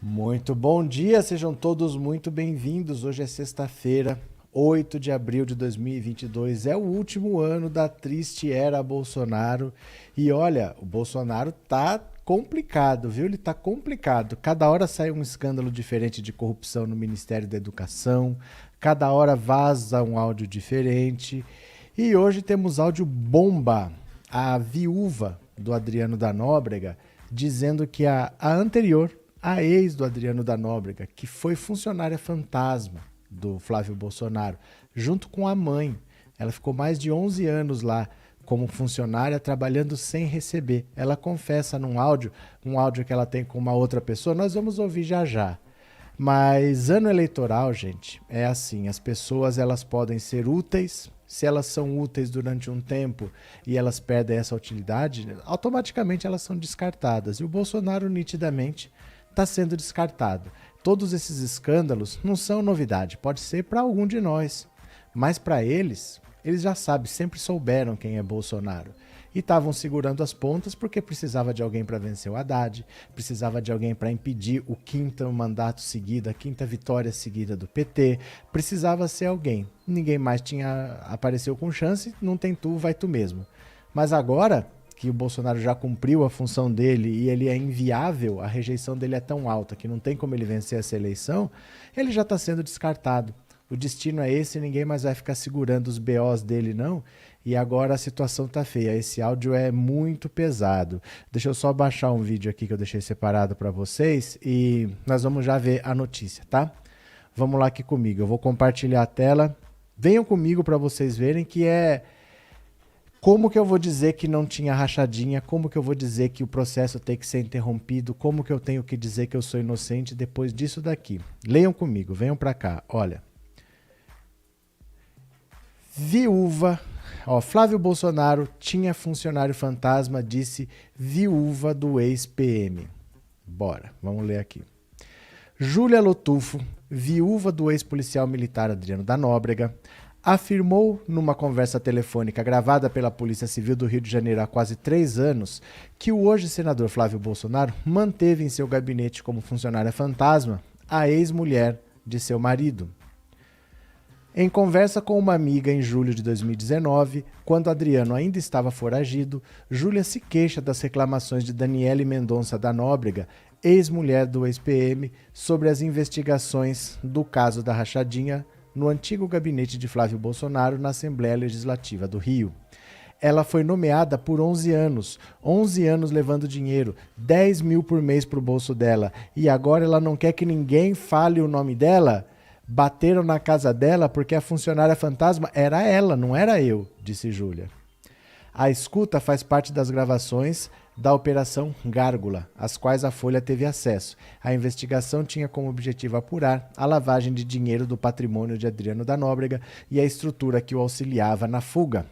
Muito bom dia, sejam todos muito bem-vindos. Hoje é sexta-feira, 8 de abril de 2022. É o último ano da triste era Bolsonaro. E olha, o Bolsonaro tá complicado, viu? Ele tá complicado. Cada hora sai um escândalo diferente de corrupção no Ministério da Educação, cada hora vaza um áudio diferente. E hoje temos áudio bomba. A viúva do Adriano da Nóbrega dizendo que a anterior, a ex do Adriano da Nóbrega, que foi funcionária fantasma do Flávio Bolsonaro, junto com a mãe. Ela ficou mais de 11 anos lá como funcionária, trabalhando sem receber. Ela confessa num áudio, um áudio que ela tem com uma outra pessoa, nós vamos ouvir já já. Mas ano eleitoral, gente, é assim, as pessoas elas podem ser úteis, se elas são úteis durante um tempo e elas perdem essa utilidade, automaticamente elas são descartadas. E o Bolsonaro nitidamente está sendo descartado. Todos esses escândalos não são novidade, pode ser para algum de nós, mas para eles já sabem, sempre souberam quem é Bolsonaro. E estavam segurando as pontas porque precisava de alguém para vencer o Haddad, precisava de alguém para impedir o quinto mandato seguido, a quinta vitória seguida do PT, precisava ser alguém. Ninguém mais apareceu com chance, não tem tu, vai tu mesmo. Mas agora que o Bolsonaro já cumpriu a função dele e ele é inviável, a rejeição dele é tão alta que não tem como ele vencer essa eleição, ele já está sendo descartado. O destino é esse, ninguém mais vai ficar segurando os BOs dele, não. E agora a situação tá feia. Esse áudio é muito pesado. Deixa eu só baixar um vídeo aqui que eu deixei separado para vocês e nós vamos já ver a notícia, tá? Vamos lá aqui comigo. Eu vou compartilhar a tela. Venham comigo para vocês verem que é como que eu vou dizer que não tinha rachadinha, como que eu vou dizer que o processo tem que ser interrompido, como que eu tenho que dizer que eu sou inocente depois disso daqui. Leiam comigo, venham para cá. Olha. Viúva, Flávio Bolsonaro tinha funcionário fantasma, disse viúva do ex-PM. Bora, vamos ler aqui. Júlia Lotufo, viúva do ex-policial militar Adriano da Nóbrega, afirmou numa conversa telefônica gravada pela Polícia Civil do Rio de Janeiro há quase 3 anos que o hoje senador Flávio Bolsonaro manteve em seu gabinete como funcionária fantasma a ex-mulher de seu marido. Em conversa com uma amiga em julho de 2019, quando Adriano ainda estava foragido, Júlia se queixa das reclamações de Daniele Mendonça da Nóbrega, ex-mulher do ex-PM, sobre as investigações do caso da rachadinha no antigo gabinete de Flávio Bolsonaro na Assembleia Legislativa do Rio. Ela foi nomeada por 11 anos levando dinheiro, 10 mil por mês para o bolso dela, e agora ela não quer que ninguém fale o nome dela? Bateram na casa dela porque a funcionária fantasma era ela, não era eu, disse Júlia. A escuta faz parte das gravações da Operação Gárgula, às quais a Folha teve acesso. A investigação tinha como objetivo apurar a lavagem de dinheiro do patrimônio de Adriano da Nóbrega e a estrutura que o auxiliava na fuga.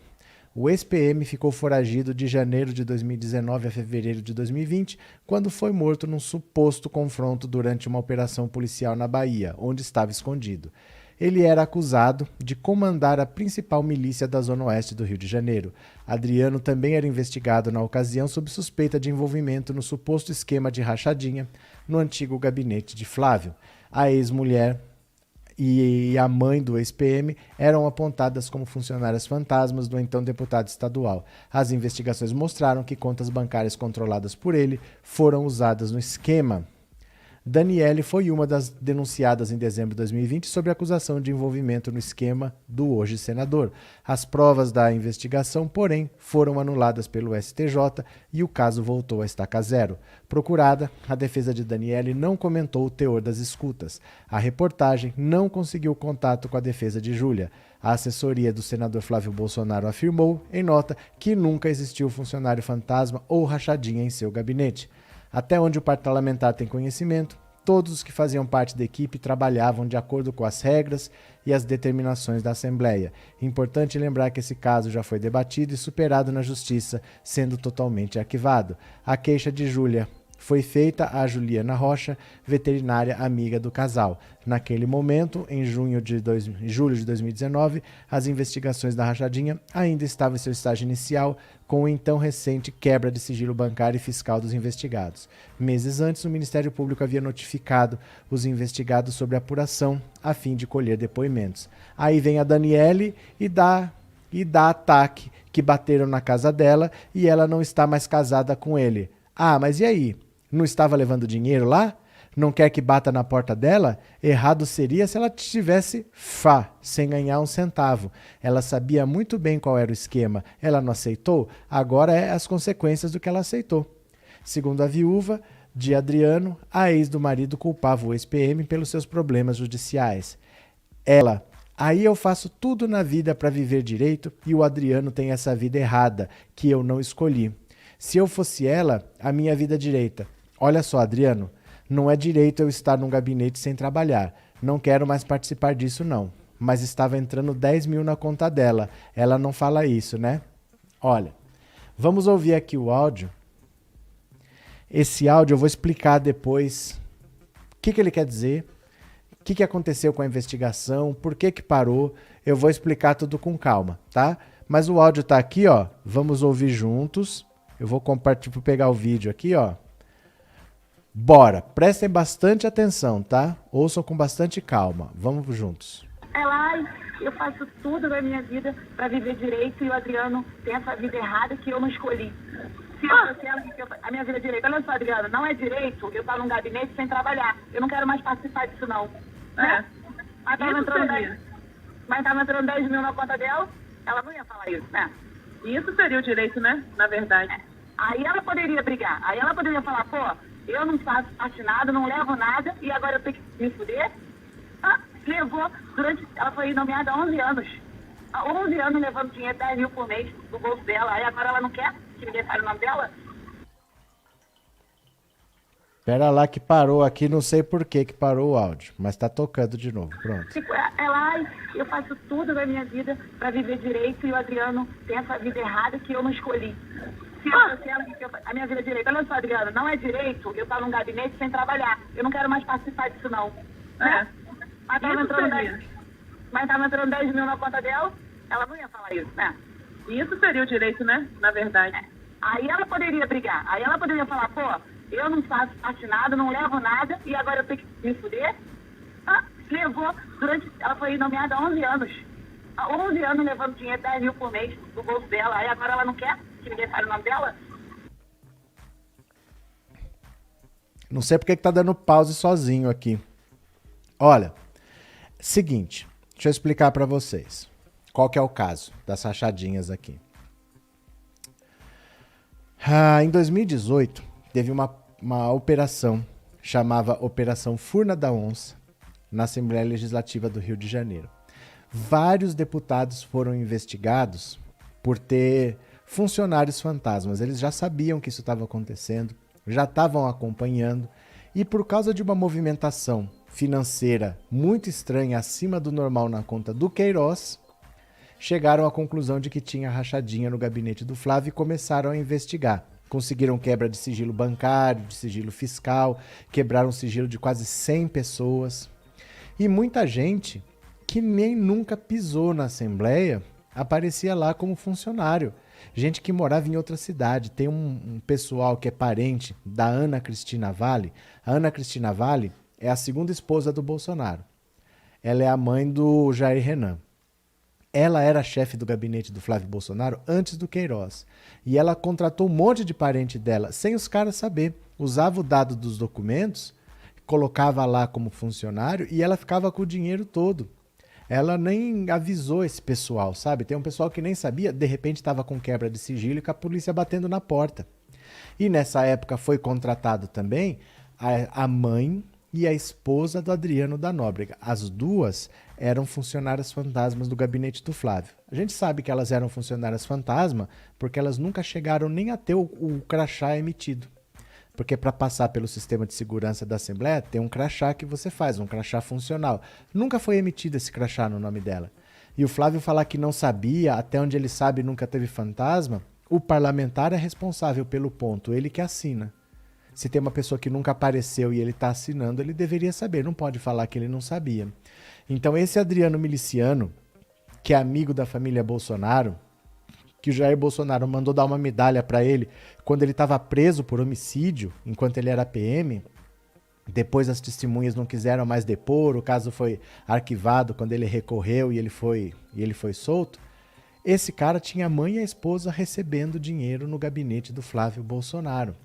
O ex-PM ficou foragido de janeiro de 2019 a fevereiro de 2020, quando foi morto num suposto confronto durante uma operação policial na Bahia, onde estava escondido. Ele era acusado de comandar a principal milícia da Zona Oeste do Rio de Janeiro. Adriano também era investigado na ocasião sob suspeita de envolvimento no suposto esquema de rachadinha no antigo gabinete de Flávio. A ex-mulher e a mãe do ex-PM eram apontadas como funcionárias fantasmas do então deputado estadual. As investigações mostraram que contas bancárias controladas por ele foram usadas no esquema. Daniele foi uma das denunciadas em dezembro de 2020 sob acusação de envolvimento no esquema do hoje senador. As provas da investigação, porém, foram anuladas pelo STJ e o caso voltou a estaca zero. Procurada, a defesa de Daniele não comentou o teor das escutas. A reportagem não conseguiu contato com a defesa de Júlia. A assessoria do senador Flávio Bolsonaro afirmou, em nota, que nunca existiu funcionário fantasma ou rachadinha em seu gabinete. Até onde o parlamentar tem conhecimento, todos os que faziam parte da equipe trabalhavam de acordo com as regras e as determinações da Assembleia. Importante lembrar que esse caso já foi debatido e superado na Justiça, sendo totalmente arquivado. A queixa de Júlia foi feita a Juliana Rocha, veterinária amiga do casal. Naquele momento, em julho de 2019, as investigações da rachadinha ainda estavam em seu estágio inicial, com o então recente quebra de sigilo bancário e fiscal dos investigados. Meses antes, o Ministério Público havia notificado os investigados sobre a apuração, a fim de colher depoimentos. Aí vem a Daniele e dá ataque, que bateram na casa dela e ela não está mais casada com ele. Ah, mas e aí? Não estava levando dinheiro lá? Não quer que bata na porta dela? Errado seria se ela estivesse sem ganhar um centavo. Ela sabia muito bem qual era o esquema. Ela não aceitou? Agora é as consequências do que ela aceitou. Segundo a viúva de Adriano, a ex do marido culpava o ex-PM pelos seus problemas judiciais. Ela: aí eu faço tudo na vida para viver direito e o Adriano tem essa vida errada, que eu não escolhi. Se eu fosse ela, a minha vida direita. Olha só, Adriano, não é direito eu estar num gabinete sem trabalhar. Não quero mais participar disso, não. Mas estava entrando 10 mil na conta dela. Ela não fala isso, né? Olha, vamos ouvir aqui o áudio. Esse áudio eu vou explicar depois o que ele quer dizer, o que aconteceu com a investigação, por que parou. Eu vou explicar tudo com calma, tá? Mas o áudio tá aqui, ó. Vamos ouvir juntos. Eu vou compartilhar, vou pegar o vídeo aqui, ó. Bora, prestem bastante atenção, tá? Ouçam com bastante calma. Vamos juntos. Eu faço tudo na minha vida para viver direito e o Adriano tem essa vida errada que eu não escolhi. Se eu fosse ela, a minha vida direita. Olha só, Adriano, não é direito eu estar num gabinete sem trabalhar. Eu não quero mais participar disso, não. Né? Mas tava entrando 10 mil na conta dela, ela não ia falar isso, né? Isso seria o direito, né? Na verdade. Aí ela poderia brigar. Aí ela poderia falar, pô, eu não faço parte nada, não levo nada, e agora eu tenho que me fuder? Levou ela foi nomeada há 11 anos. Há 11 anos levando dinheiro, 10 mil por mês do bolso dela. Aí agora ela não quer que ninguém fale o nome dela? Pera lá que parou aqui, não sei por que parou o áudio, mas tá tocando de novo, pronto. Eu faço tudo na minha vida para viver direito e o Adriano tem essa vida errada que eu não escolhi. Se eu fosse ela, a minha vida direita. Olha só, Adriano, não é direito eu estar num gabinete sem trabalhar. Eu não quero mais participar disso, não. Né? Mas tava entrando 10 mil na conta dela, ela não ia falar isso, né? Isso seria o direito, né? Na verdade. Aí ela poderia brigar. Aí ela poderia falar, pô, eu não faço parte nada, não levo nada, e agora eu tenho que me fuder? Levou ela foi nomeada há 11 anos. Há 11 anos levando dinheiro, 10 mil por mês do bolso dela. Aí agora ela não quer que ninguém fale o nome dela? Não sei porque que tá dando pause sozinho aqui. Olha, seguinte, deixa eu explicar para vocês. Qual que é o caso das rachadinhas aqui? Em 2018, teve uma operação, chamava Operação Furna da Onça, na Assembleia Legislativa do Rio de Janeiro. Vários deputados foram investigados por ter funcionários fantasmas. Eles já sabiam que isso estava acontecendo, já estavam acompanhando, e por causa de uma movimentação financeira muito estranha, acima do normal na conta do Queiroz, chegaram à conclusão de que tinha rachadinha no gabinete do Flávio e começaram a investigar. Conseguiram quebra de sigilo bancário, de sigilo fiscal, quebraram o sigilo de quase 100 pessoas. E muita gente que nem nunca pisou na Assembleia aparecia lá como funcionário. Gente que morava em outra cidade. Tem um pessoal que é parente da Ana Cristina Valle. A Ana Cristina Valle é a segunda esposa do Bolsonaro. Ela é a mãe do Jair Renan. Ela era chefe do gabinete do Flávio Bolsonaro antes do Queiroz. E ela contratou um monte de parente dela, sem os caras saber. Usava o dado dos documentos, colocava lá como funcionário e ela ficava com o dinheiro todo. Ela nem avisou esse pessoal, sabe? Tem um pessoal que nem sabia, de repente estava com quebra de sigilo e com a polícia batendo na porta. E nessa época foi contratado também a mãe e a esposa do Adriano da Nóbrega. As duas eram funcionárias fantasmas do gabinete do Flávio. A gente sabe que elas eram funcionárias fantasma porque elas nunca chegaram nem a ter o crachá emitido. Porque para passar pelo sistema de segurança da Assembleia, tem um crachá que você faz, um crachá funcional. Nunca foi emitido esse crachá no nome dela. E o Flávio falar que não sabia, até onde ele sabe nunca teve fantasma, o parlamentar é responsável pelo ponto, ele que assina. Se tem uma pessoa que nunca apareceu e ele está assinando, ele deveria saber, não pode falar que ele não sabia. Então esse Adriano Miliciano, que é amigo da família Bolsonaro, que o Jair Bolsonaro mandou dar uma medalha para ele quando ele estava preso por homicídio, enquanto ele era PM. Depois as testemunhas não quiseram mais depor, o caso foi arquivado quando ele recorreu e ele foi solto. Esse cara tinha a mãe e a esposa recebendo dinheiro no gabinete do Flávio Bolsonaro.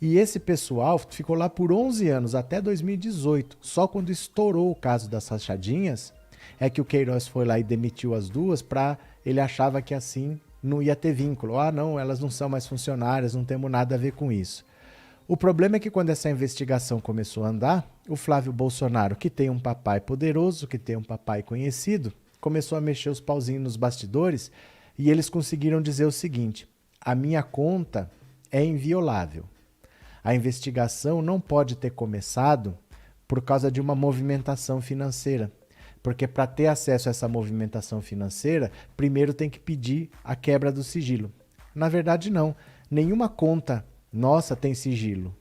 E esse pessoal ficou lá por 11 anos, até 2018. Só quando estourou o caso das rachadinhas, é que o Queiroz foi lá e demitiu as duas ele achava que assim não ia ter vínculo. Ah, não, elas não são mais funcionárias, não temos nada a ver com isso. O problema é que quando essa investigação começou a andar, o Flávio Bolsonaro, que tem um papai poderoso, que tem um papai conhecido, começou a mexer os pauzinhos nos bastidores e eles conseguiram dizer o seguinte: a minha conta é inviolável. A investigação não pode ter começado por causa de uma movimentação financeira. Porque para ter acesso a essa movimentação financeira, primeiro tem que pedir a quebra do sigilo. Na verdade, não. Nenhuma conta nossa tem sigilo.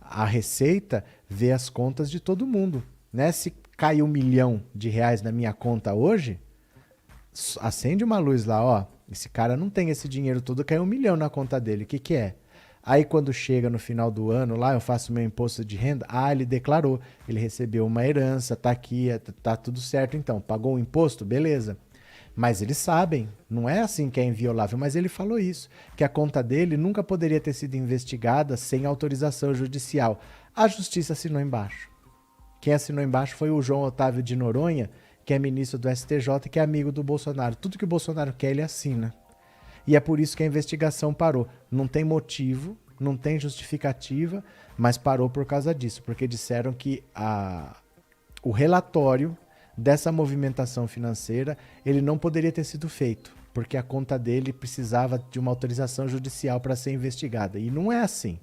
A Receita vê as contas de todo mundo, né? Se cai R$1 milhão na minha conta hoje, acende uma luz lá, ó. Esse cara não tem esse dinheiro todo, caiu R$1 milhão na conta dele. O que é? Aí quando chega no final do ano, lá eu faço meu imposto de renda, ele declarou, ele recebeu uma herança, tá aqui, tá tudo certo então, pagou o imposto, beleza. Mas eles sabem, não é assim que é inviolável, mas ele falou isso, que a conta dele nunca poderia ter sido investigada sem autorização judicial. A justiça assinou embaixo. Quem assinou embaixo foi o João Otávio de Noronha, que é ministro do STJ e que é amigo do Bolsonaro. Tudo que o Bolsonaro quer, ele assina. E é por isso que a investigação parou. Não tem motivo, não tem justificativa, mas parou por causa disso, porque disseram que o relatório dessa movimentação financeira, ele não poderia ter sido feito, porque a conta dele precisava de uma autorização judicial para ser investigada. E não é assim.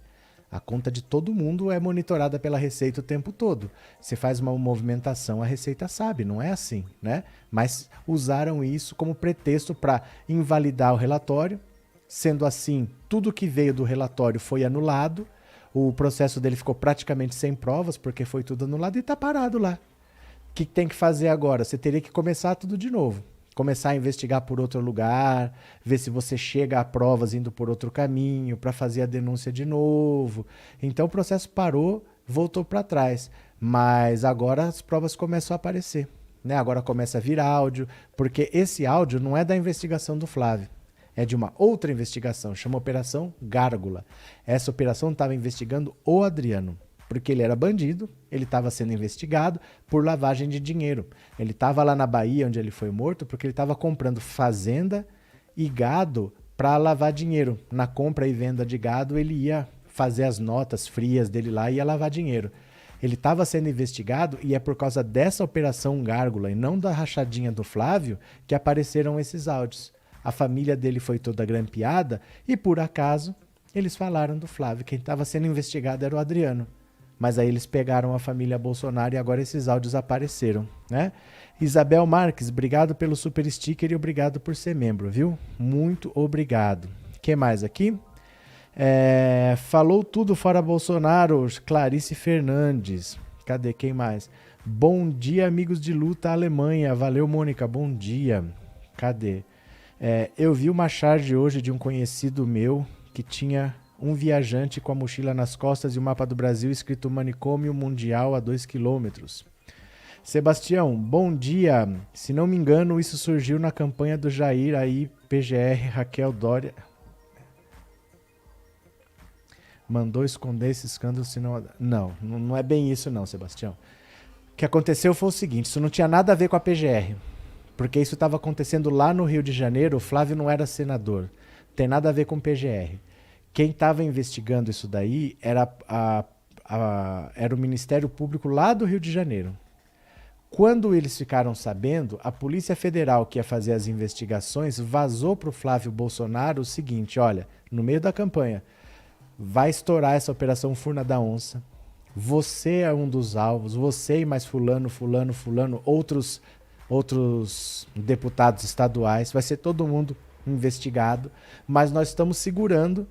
A conta de todo mundo é monitorada pela Receita o tempo todo. Você faz uma movimentação, a Receita sabe, não é assim, né? Mas usaram isso como pretexto para invalidar o relatório. Sendo assim, tudo que veio do relatório foi anulado. O processo dele ficou praticamente sem provas, porque foi tudo anulado e está parado lá. O que tem que fazer agora? Você teria que começar tudo de novo. Começar a investigar por outro lugar, ver se você chega a provas indo por outro caminho, para fazer a denúncia de novo. Então o processo parou, voltou para trás. Mas agora as provas começam a aparecer, né? Agora começa a vir áudio, porque esse áudio não é da investigação do Flávio. É de uma outra investigação, chama Operação Gárgula. Essa operação estava investigando o Adriano, porque ele era bandido, ele estava sendo investigado por lavagem de dinheiro. Ele estava lá na Bahia, onde ele foi morto, porque ele estava comprando fazenda e gado para lavar dinheiro. Na compra e venda de gado, ele ia fazer as notas frias dele lá e ia lavar dinheiro. Ele estava sendo investigado e é por causa dessa Operação Gárgula e não da rachadinha do Flávio que apareceram esses áudios. A família dele foi toda grampeada e, por acaso, eles falaram do Flávio. Quem estava sendo investigado era o Adriano. Mas aí eles pegaram a família Bolsonaro e agora esses áudios apareceram, né? Isabel Marques, obrigado pelo super sticker e obrigado por ser membro, viu? Muito obrigado. O que mais aqui? Falou tudo fora Bolsonaro, Clarice Fernandes. Cadê? Quem mais? Bom dia, amigos de luta Alemanha. Valeu, Mônica. Bom dia. Cadê? Eu vi uma charge hoje de um conhecido meu que tinha um viajante com a mochila nas costas e o mapa do Brasil escrito Manicômio Mundial a 2 quilômetros. Sebastião, bom dia. Se não me engano, isso surgiu na campanha do Jair, aí PGR, Raquel Dória mandou esconder esse escândalo, senão... Não é bem isso não, Sebastião. O que aconteceu foi o seguinte, isso não tinha nada a ver com a PGR, porque isso estava acontecendo lá no Rio de Janeiro, o Flávio não era senador, tem nada a ver com PGR. Quem estava investigando isso daí era o Ministério Público lá do Rio de Janeiro. Quando eles ficaram sabendo, a Polícia Federal que ia fazer as investigações vazou para o Flávio Bolsonaro o seguinte, olha, no meio da campanha, vai estourar essa Operação Furna da Onça, você é um dos alvos, você e mais fulano, outros deputados estaduais, vai ser todo mundo investigado, mas nós estamos segurando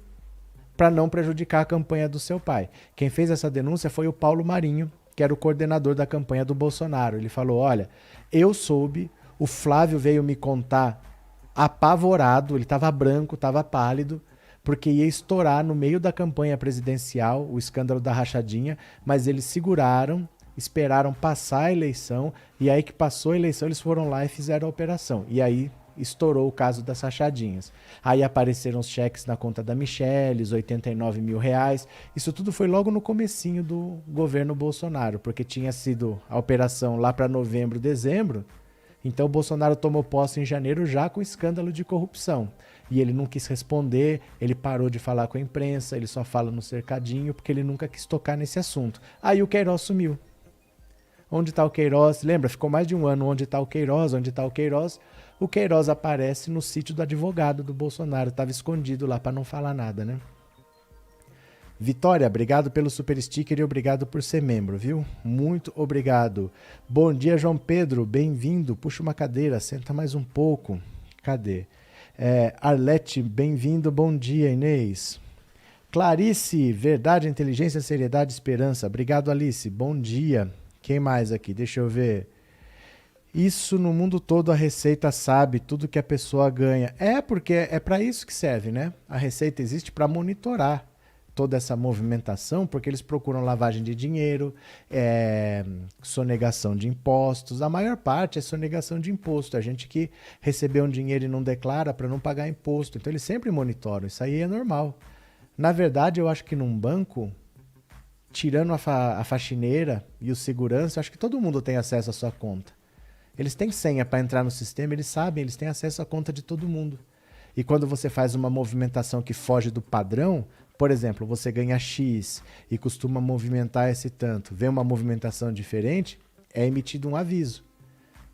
para não prejudicar a campanha do seu pai. Quem fez essa denúncia foi o Paulo Marinho, que era o coordenador da campanha do Bolsonaro. Ele falou, olha, eu soube, o Flávio veio me contar apavorado, ele estava branco, estava pálido, porque ia estourar no meio da campanha presidencial o escândalo da rachadinha, mas eles seguraram, esperaram passar a eleição, e aí que passou a eleição eles foram lá e fizeram a operação. E aí estourou o caso das rachadinhas. Aí apareceram os cheques na conta da Michelle, os 89 mil reais. Isso tudo foi logo no comecinho do governo Bolsonaro, porque tinha sido a operação lá para novembro, dezembro. Então o Bolsonaro tomou posse em janeiro já com escândalo de corrupção. E ele não quis responder, ele parou de falar com a imprensa, ele só fala no cercadinho, porque ele nunca quis tocar nesse assunto. Aí o Queiroz sumiu. Onde está o Queiroz? Lembra? Ficou mais de um ano. Onde está o Queiroz? Onde está o Queiroz? O Queiroz aparece no sítio do advogado do Bolsonaro. Estava escondido lá para não falar nada, né? Vitória, obrigado pelo super sticker e obrigado por ser membro, viu? Muito obrigado. Bom dia, João Pedro. Bem-vindo. Puxa uma cadeira, senta mais um pouco. Cadê? Arlete, bem-vindo. Bom dia, Inês. Clarice, verdade, inteligência, seriedade, esperança. Obrigado, Alice. Bom dia. Quem mais aqui? Deixa eu ver. Isso no mundo todo a Receita sabe tudo que a pessoa ganha. Porque é para isso que serve, né? A Receita existe para monitorar toda essa movimentação, porque eles procuram lavagem de dinheiro, sonegação de impostos. A maior parte é sonegação de imposto. A gente que recebeu um dinheiro e não declara para não pagar imposto. Então eles sempre monitoram. Isso aí é normal. Na verdade, eu acho que num banco, tirando a faxineira e o segurança, eu acho que todo mundo tem acesso à sua conta. Eles têm senha para entrar no sistema, eles sabem, eles têm acesso à conta de todo mundo. E quando você faz uma movimentação que foge do padrão, por exemplo, você ganha X e costuma movimentar esse tanto, vê uma movimentação diferente, é emitido um aviso.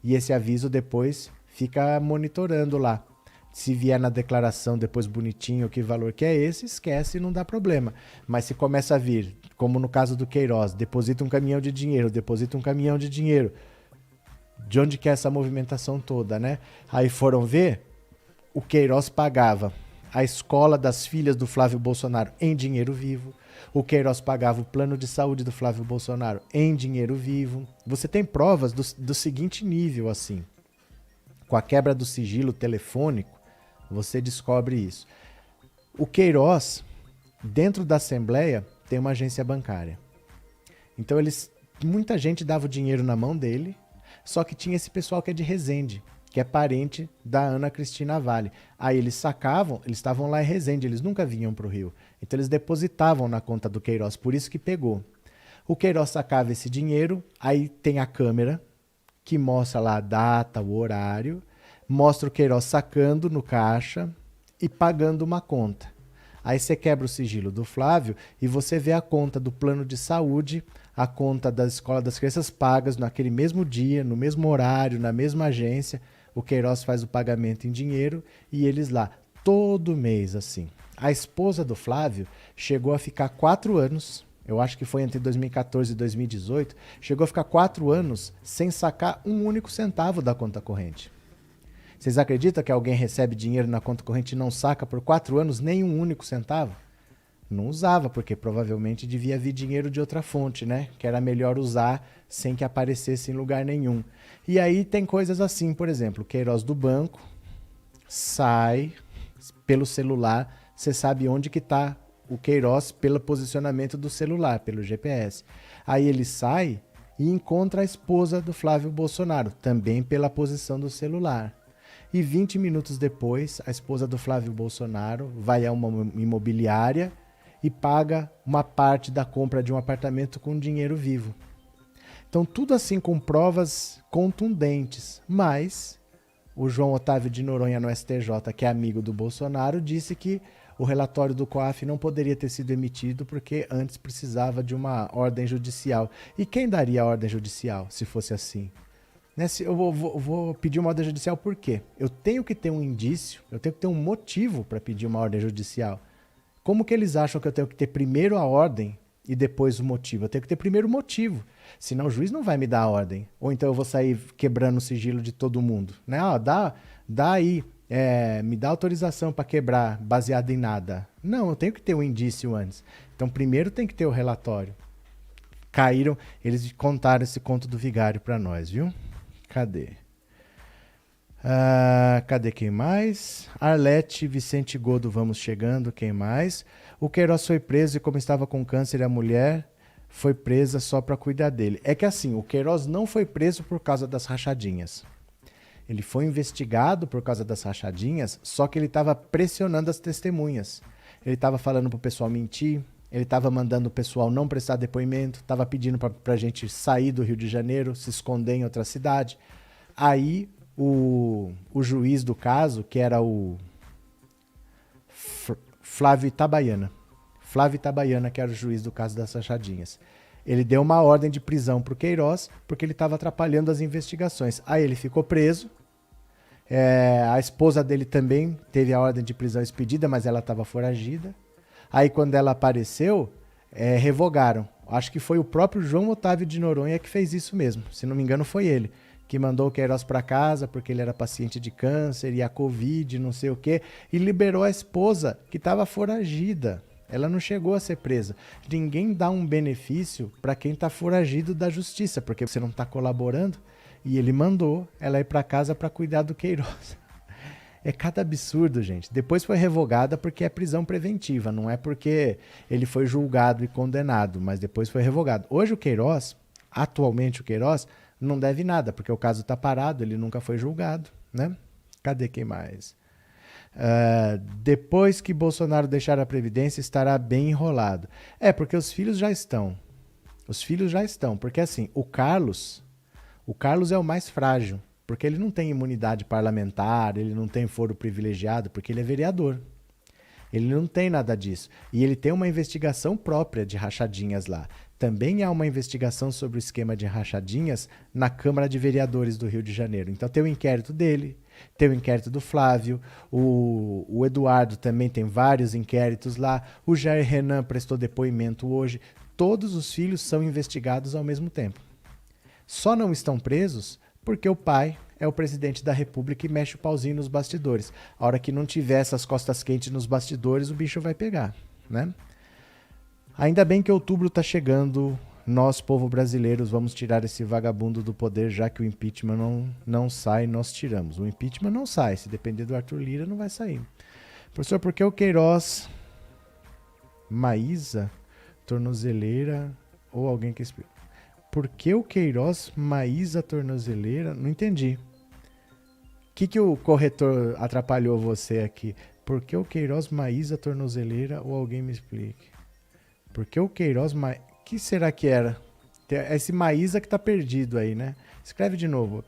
E esse aviso depois fica monitorando lá. Se vier na declaração depois bonitinho que valor que é esse, esquece e não dá problema. Mas se começa a vir, como no caso do Queiroz, deposita um caminhão de dinheiro, de onde que é essa movimentação toda, né? Aí foram ver, o Queiroz pagava a escola das filhas do Flávio Bolsonaro em dinheiro vivo, o Queiroz pagava o plano de saúde do Flávio Bolsonaro em dinheiro vivo. Você tem provas do seguinte nível, assim. Com a quebra do sigilo telefônico, você descobre isso. O Queiroz, dentro da Assembleia, tem uma agência bancária. Então muita gente dava o dinheiro na mão dele, só que tinha esse pessoal que é de Resende, que é parente da Ana Cristina Vale. Aí eles sacavam, eles estavam lá em Resende, eles nunca vinham para o Rio. Então eles depositavam na conta do Queiroz, por isso que pegou. O Queiroz sacava esse dinheiro, aí tem a câmera que mostra lá a data, o horário, mostra o Queiroz sacando no caixa e pagando uma conta. Aí você quebra o sigilo do Flávio e você vê a conta do plano de saúde, a conta da Escola das Crianças pagas naquele mesmo dia, no mesmo horário, na mesma agência. O Queiroz faz o pagamento em dinheiro e eles lá, todo mês assim. A esposa do Flávio chegou a ficar 4 anos, eu acho que foi entre 2014 e 2018, chegou a ficar 4 anos sem sacar um único centavo da conta corrente. Vocês acreditam que alguém recebe dinheiro na conta corrente e não saca por 4 anos nem um único centavo? Não usava, porque provavelmente devia vir dinheiro de outra fonte, né? Que era melhor usar sem que aparecesse em lugar nenhum. E aí tem coisas assim, por exemplo, o Queiroz do banco sai pelo celular, você sabe onde que está o Queiroz pelo posicionamento do celular, pelo GPS. Aí ele sai e encontra a esposa do Flávio Bolsonaro, também pela posição do celular. E 20 minutos depois, a esposa do Flávio Bolsonaro vai a uma imobiliária e paga uma parte da compra de um apartamento com dinheiro vivo. Então, tudo assim com provas contundentes. Mas o João Otávio de Noronha no STJ, que é amigo do Bolsonaro, disse que o relatório do COAF não poderia ter sido emitido porque antes precisava de uma ordem judicial. E quem daria a ordem judicial se fosse assim? Eu vou pedir uma ordem judicial por quê? Eu tenho que ter um indício, eu tenho que ter um motivo para pedir uma ordem judicial. Como que eles acham que eu tenho que ter primeiro a ordem e depois o motivo? Eu tenho que ter primeiro o motivo, senão o juiz não vai me dar a ordem. Ou então eu vou sair quebrando o sigilo de todo mundo. Né? Dá aí, me dá autorização para quebrar baseado em nada. Não, eu tenho que ter o indício antes. Então, primeiro tem que ter o relatório. Caíram, eles contaram esse conto do vigário para nós, viu? Cadê? Cadê quem mais? Arlete, Vicente Godo, vamos chegando, quem mais? O Queiroz foi preso e como estava com câncer e a mulher foi presa só para cuidar dele. É que assim, o Queiroz não foi preso por causa das rachadinhas. Ele foi investigado por causa das rachadinhas, só que ele estava pressionando as testemunhas. Ele estava falando pro pessoal mentir, ele estava mandando o pessoal não prestar depoimento, estava pedindo para a gente sair do Rio de Janeiro, se esconder em outra cidade. Aí o juiz do caso, que era o Flávio Itabaiana, que era o juiz do caso das rachadinhas, ele deu uma ordem de prisão para o Queiroz porque ele estava atrapalhando as investigações. Aí ele ficou preso. A esposa dele também teve a ordem de prisão expedida, mas ela estava foragida. Aí quando ela apareceu, revogaram. Acho que foi o próprio João Otávio de Noronha que fez isso mesmo. Se não me engano, foi ele que mandou o Queiroz para casa porque ele era paciente de câncer e a Covid, não sei o quê, e liberou a esposa que estava foragida. Ela não chegou a ser presa. Ninguém dá um benefício para quem está foragido da justiça, porque você não está colaborando. E ele mandou ela ir para casa para cuidar do Queiroz. É cada absurdo, gente. Depois foi revogada porque é prisão preventiva, não é porque ele foi julgado e condenado, mas depois foi revogado. Hoje o Queiroz, atualmente o Queiroz, não deve nada, porque o caso está parado, ele nunca foi julgado, né? Cadê quem mais? Depois que Bolsonaro deixar a Previdência, estará bem enrolado. Porque os filhos já estão. Porque assim, o Carlos é o mais frágil, porque ele não tem imunidade parlamentar, ele não tem foro privilegiado, porque ele é vereador. Ele não tem nada disso. E ele tem uma investigação própria de rachadinhas lá. Também há uma investigação sobre o esquema de rachadinhas na Câmara de Vereadores do Rio de Janeiro. Então tem o inquérito dele, tem o inquérito do Flávio, o Eduardo também tem vários inquéritos lá, o Jair Renan prestou depoimento hoje. Todos os filhos são investigados ao mesmo tempo. Só não estão presos porque o pai é o presidente da República e mexe o pauzinho nos bastidores. A hora que não tiver essas costas quentes nos bastidores, o bicho vai pegar, né? Ainda bem que outubro está chegando. Nós, povo brasileiros, vamos tirar esse vagabundo do poder, já que o impeachment não sai, nós tiramos. O impeachment não sai, se depender do Arthur Lira, não vai sair. Professor, por que o Queiroz, Maísa, tornozeleira, ou alguém que explica? Por que o Queiroz, Maísa, tornozeleira? Não entendi. O que o corretor atrapalhou você aqui? Por que o Queiroz, Maísa, tornozeleira, ou alguém me explique? Por que o Queiroz, que será que era? Esse Maísa que tá perdido aí, né? Escreve de novo.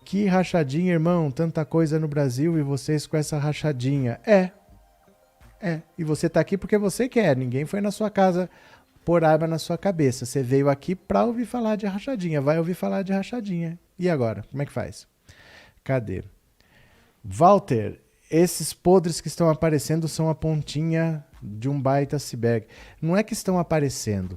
Que rachadinha, irmão. Tanta coisa no Brasil e vocês com essa rachadinha. E você tá aqui porque você quer. Ninguém foi na sua casa pôr arma na sua cabeça. Você veio aqui pra ouvir falar de rachadinha. Vai ouvir falar de rachadinha. E agora? Como é que faz? Cadê? Walter, esses podres que estão aparecendo são a pontinha de um baita iceberg. Não é que estão aparecendo.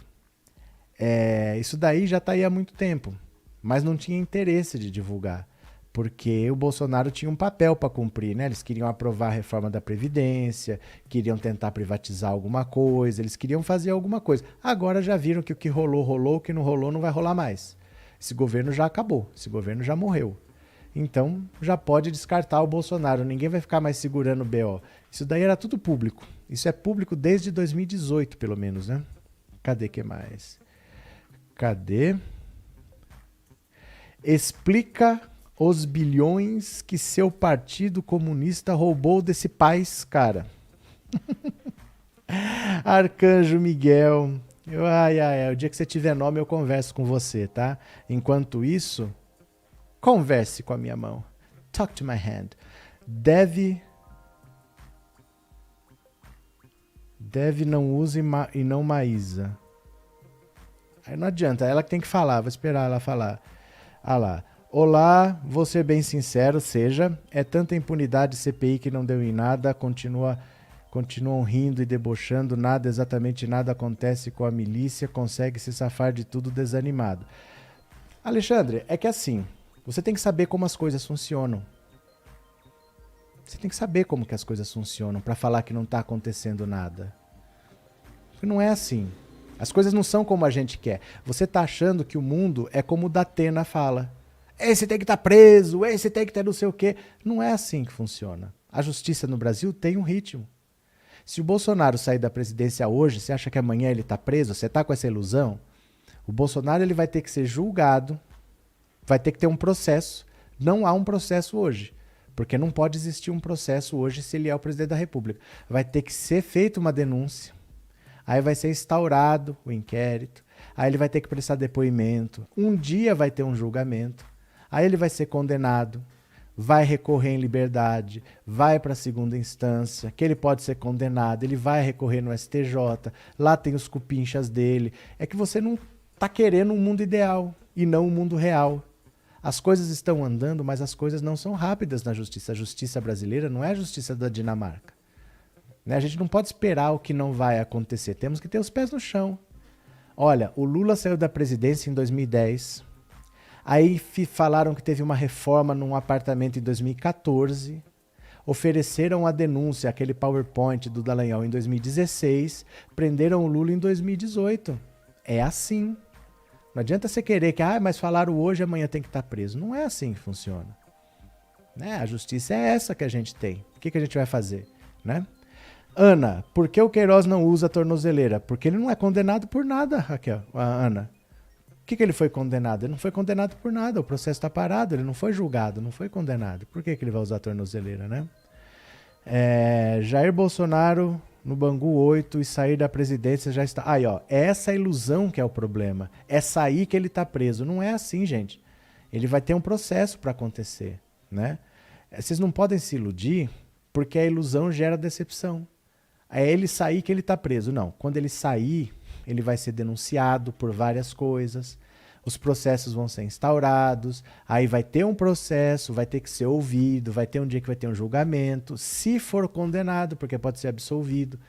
Isso daí já está aí há muito tempo. Mas não tinha interesse de divulgar. Porque o Bolsonaro tinha um papel para cumprir, né? Eles queriam aprovar a reforma da Previdência, queriam tentar privatizar alguma coisa, eles queriam fazer alguma coisa. Agora já viram que o que rolou, rolou, o que não rolou não vai rolar mais. Esse governo já acabou, esse governo já morreu. Então já pode descartar o Bolsonaro, ninguém vai ficar mais segurando o BO. Isso daí era tudo público. Isso é público desde 2018, pelo menos, né? Cadê que mais? Cadê? Explica os bilhões que seu partido comunista roubou desse país, cara. Arcanjo Miguel. O dia que você tiver nome eu converso com você, tá? Enquanto isso, converse com a minha mão. Talk to my hand. Deve não use e não Maísa. Aí não adianta, ela que tem que falar, vou esperar ela falar. Ah lá. Olá, vou ser bem sincero, é tanta impunidade CPI que não deu em nada, continuam rindo e debochando, exatamente nada acontece com a milícia, consegue se safar de tudo desanimado. Alexandre, é que assim, você tem que saber como as coisas funcionam. Você tem que saber como que as coisas funcionam para falar que não está acontecendo nada. Porque não é assim. As coisas não são como a gente quer. Você está achando que o mundo é como o Datena fala. Esse tem que estar preso, esse tem que ter não sei o quê. Não é assim que funciona. A justiça no Brasil tem um ritmo. Se o Bolsonaro sair da presidência hoje, você acha que amanhã ele está preso? Você está com essa ilusão? O Bolsonaro ele vai ter que ser julgado, vai ter que ter um processo. Não há um processo hoje, porque não pode existir um processo hoje se ele é o presidente da República. Vai ter que ser feita uma denúncia, aí vai ser instaurado o inquérito, aí ele vai ter que prestar depoimento, um dia vai ter um julgamento, aí ele vai ser condenado, vai recorrer em liberdade, vai para a segunda instância, que ele pode ser condenado, ele vai recorrer no STJ, lá tem os cupinchas dele. É que você não está querendo um mundo ideal e não um mundo real. As coisas estão andando, mas as coisas não são rápidas na justiça. A justiça brasileira não é a justiça da Dinamarca. Né? A gente não pode esperar o que não vai acontecer. Temos que ter os pés no chão. Olha, o Lula saiu da presidência em 2010. Aí falaram que teve uma reforma num apartamento em 2014. Ofereceram a denúncia, aquele PowerPoint do Dallagnol em 2016. Prenderam o Lula em 2018. É assim. Não adianta você querer que, mas falaram hoje, amanhã tem que estar preso. Não é assim que funciona. Né? A justiça é essa que a gente tem. O que a gente vai fazer? Né? Ana, por que o Queiroz não usa a tornozeleira? Porque ele não é condenado por nada, Raquel. A Ana. O que ele foi condenado? Ele não foi condenado por nada. O processo está parado, ele não foi julgado, não foi condenado. Por que ele vai usar a tornozeleira, né? Jair Bolsonaro no Bangu 8 e sair da presidência já está... Aí, ó, é essa ilusão que é o problema. É sair que ele está preso. Não é assim, gente. Ele vai ter um processo para acontecer, né? Vocês não podem se iludir porque a ilusão gera decepção. É ele sair que ele está preso. Não, quando ele sair, ele vai ser denunciado por várias coisas, os processos vão ser instaurados, aí vai ter um processo, vai ter que ser ouvido, vai ter um dia que vai ter um julgamento, se for condenado, porque pode ser absolvido,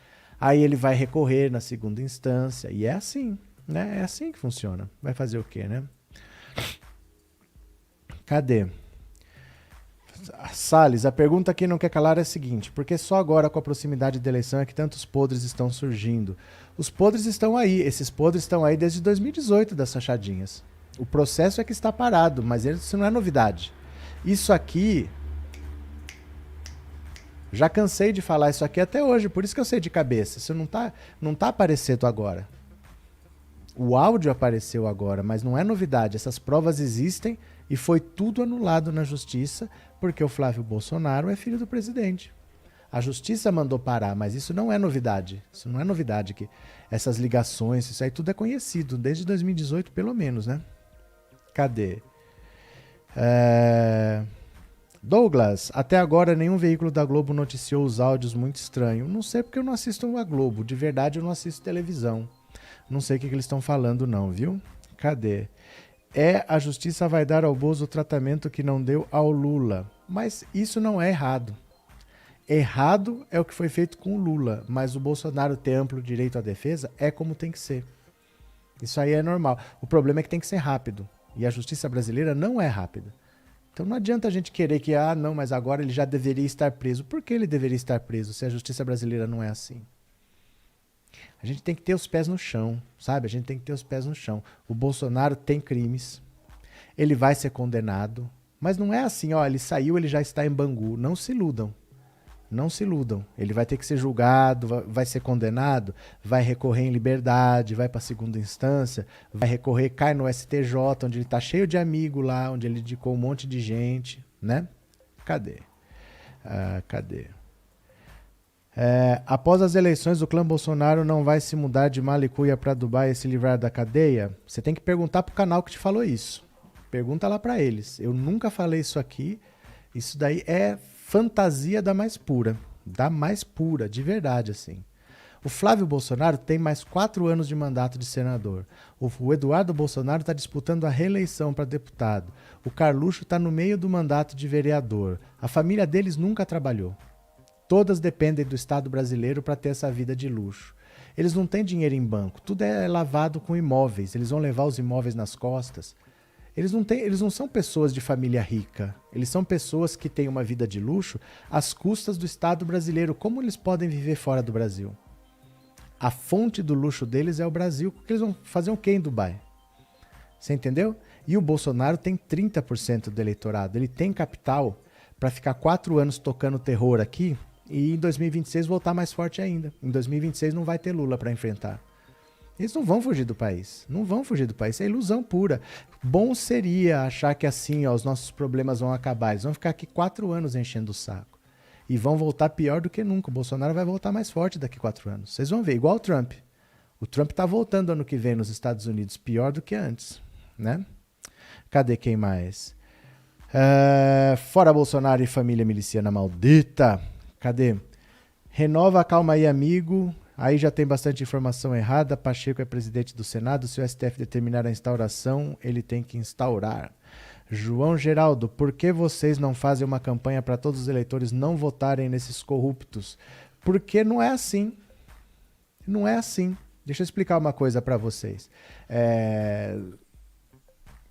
aí ele vai recorrer na segunda instância, e é assim, né? É assim que funciona. Vai fazer o quê, né? Cadê? Salles, a pergunta que não quer calar é a seguinte: por que só agora com a proximidade da eleição é que tantos podres estão surgindo? Os podres estão aí, esses podres estão aí desde 2018 das rachadinhas. O processo é que está parado, mas isso não é novidade. Isso aqui, já cansei de falar isso aqui até hoje, por isso que eu sei de cabeça. Isso não tá aparecendo agora. O áudio apareceu agora, mas não é novidade. Essas provas existem e foi tudo anulado na justiça porque o Flávio Bolsonaro é filho do presidente. A justiça mandou parar, mas isso não é novidade. Isso não é novidade, que essas ligações, isso aí tudo é conhecido, desde 2018 pelo menos, né? Cadê? Douglas, até agora nenhum veículo da Globo noticiou os áudios, muito estranho. Não sei porque eu não assisto a Globo, de verdade eu não assisto televisão. Não sei o que eles estão falando não, viu? Cadê? A justiça vai dar ao Bozo o tratamento que não deu ao Lula. Mas isso não é errado. Errado é o que foi feito com o Lula, mas o Bolsonaro ter amplo direito à defesa é como tem que ser. Isso aí é normal. O problema é que tem que ser rápido. E a justiça brasileira não é rápida. Então não adianta a gente querer que, não, mas agora ele já deveria estar preso. Por que ele deveria estar preso se a justiça brasileira não é assim? A gente tem que ter os pés no chão, sabe? A gente tem que ter os pés no chão. O Bolsonaro tem crimes, ele vai ser condenado, mas não é assim, ele saiu, ele já está em Bangu. Não se iludam. Não se iludam. Ele vai ter que ser julgado, vai ser condenado, vai recorrer em liberdade, vai para a segunda instância, vai recorrer, cai no STJ, onde ele está cheio de amigo lá, onde ele indicou um monte de gente, né? Cadê? Após as eleições, o clã Bolsonaro não vai se mudar de Malicuia para Dubai e se livrar da cadeia? Você tem que perguntar pro canal que te falou isso. Pergunta lá para eles. Eu nunca falei isso aqui. Isso daí é fantasia da mais pura, de verdade, assim. O Flávio Bolsonaro tem mais 4 anos de mandato de senador. O Eduardo Bolsonaro está disputando a reeleição para deputado. O Carluxo está no meio do mandato de vereador. A família deles nunca trabalhou. Todas dependem do Estado brasileiro para ter essa vida de luxo. Eles não têm dinheiro em banco, tudo é lavado com imóveis. Eles vão levar os imóveis nas costas. Eles não são pessoas de família rica. Eles são pessoas que têm uma vida de luxo às custas do Estado brasileiro. Como eles podem viver fora do Brasil? A fonte do luxo deles é o Brasil. Porque eles vão fazer o quê em Dubai? Você entendeu? E o Bolsonaro tem 30% do eleitorado. Ele tem capital para ficar 4 anos tocando terror aqui e em 2026 voltar mais forte ainda. Em 2026 não vai ter Lula para enfrentar. Eles não vão fugir do país. Não vão fugir do país. É ilusão pura. Bom seria achar que assim, ó, os nossos problemas vão acabar. Eles vão ficar aqui 4 anos enchendo o saco. E vão voltar pior do que nunca. O Bolsonaro vai voltar mais forte daqui 4 anos. Vocês vão ver, igual o Trump. O Trump tá voltando ano que vem nos Estados Unidos, pior do que antes, né? Cadê quem mais? Fora Bolsonaro e família miliciana maldita. Cadê? Renova, calma aí, amigo. Aí já tem bastante informação errada. Pacheco é presidente do Senado. Se o STF determinar a instauração, ele tem que instaurar. João Geraldo, por que vocês não fazem uma campanha para todos os eleitores não votarem nesses corruptos? Porque não é assim. Não é assim. Deixa eu explicar uma coisa para vocês.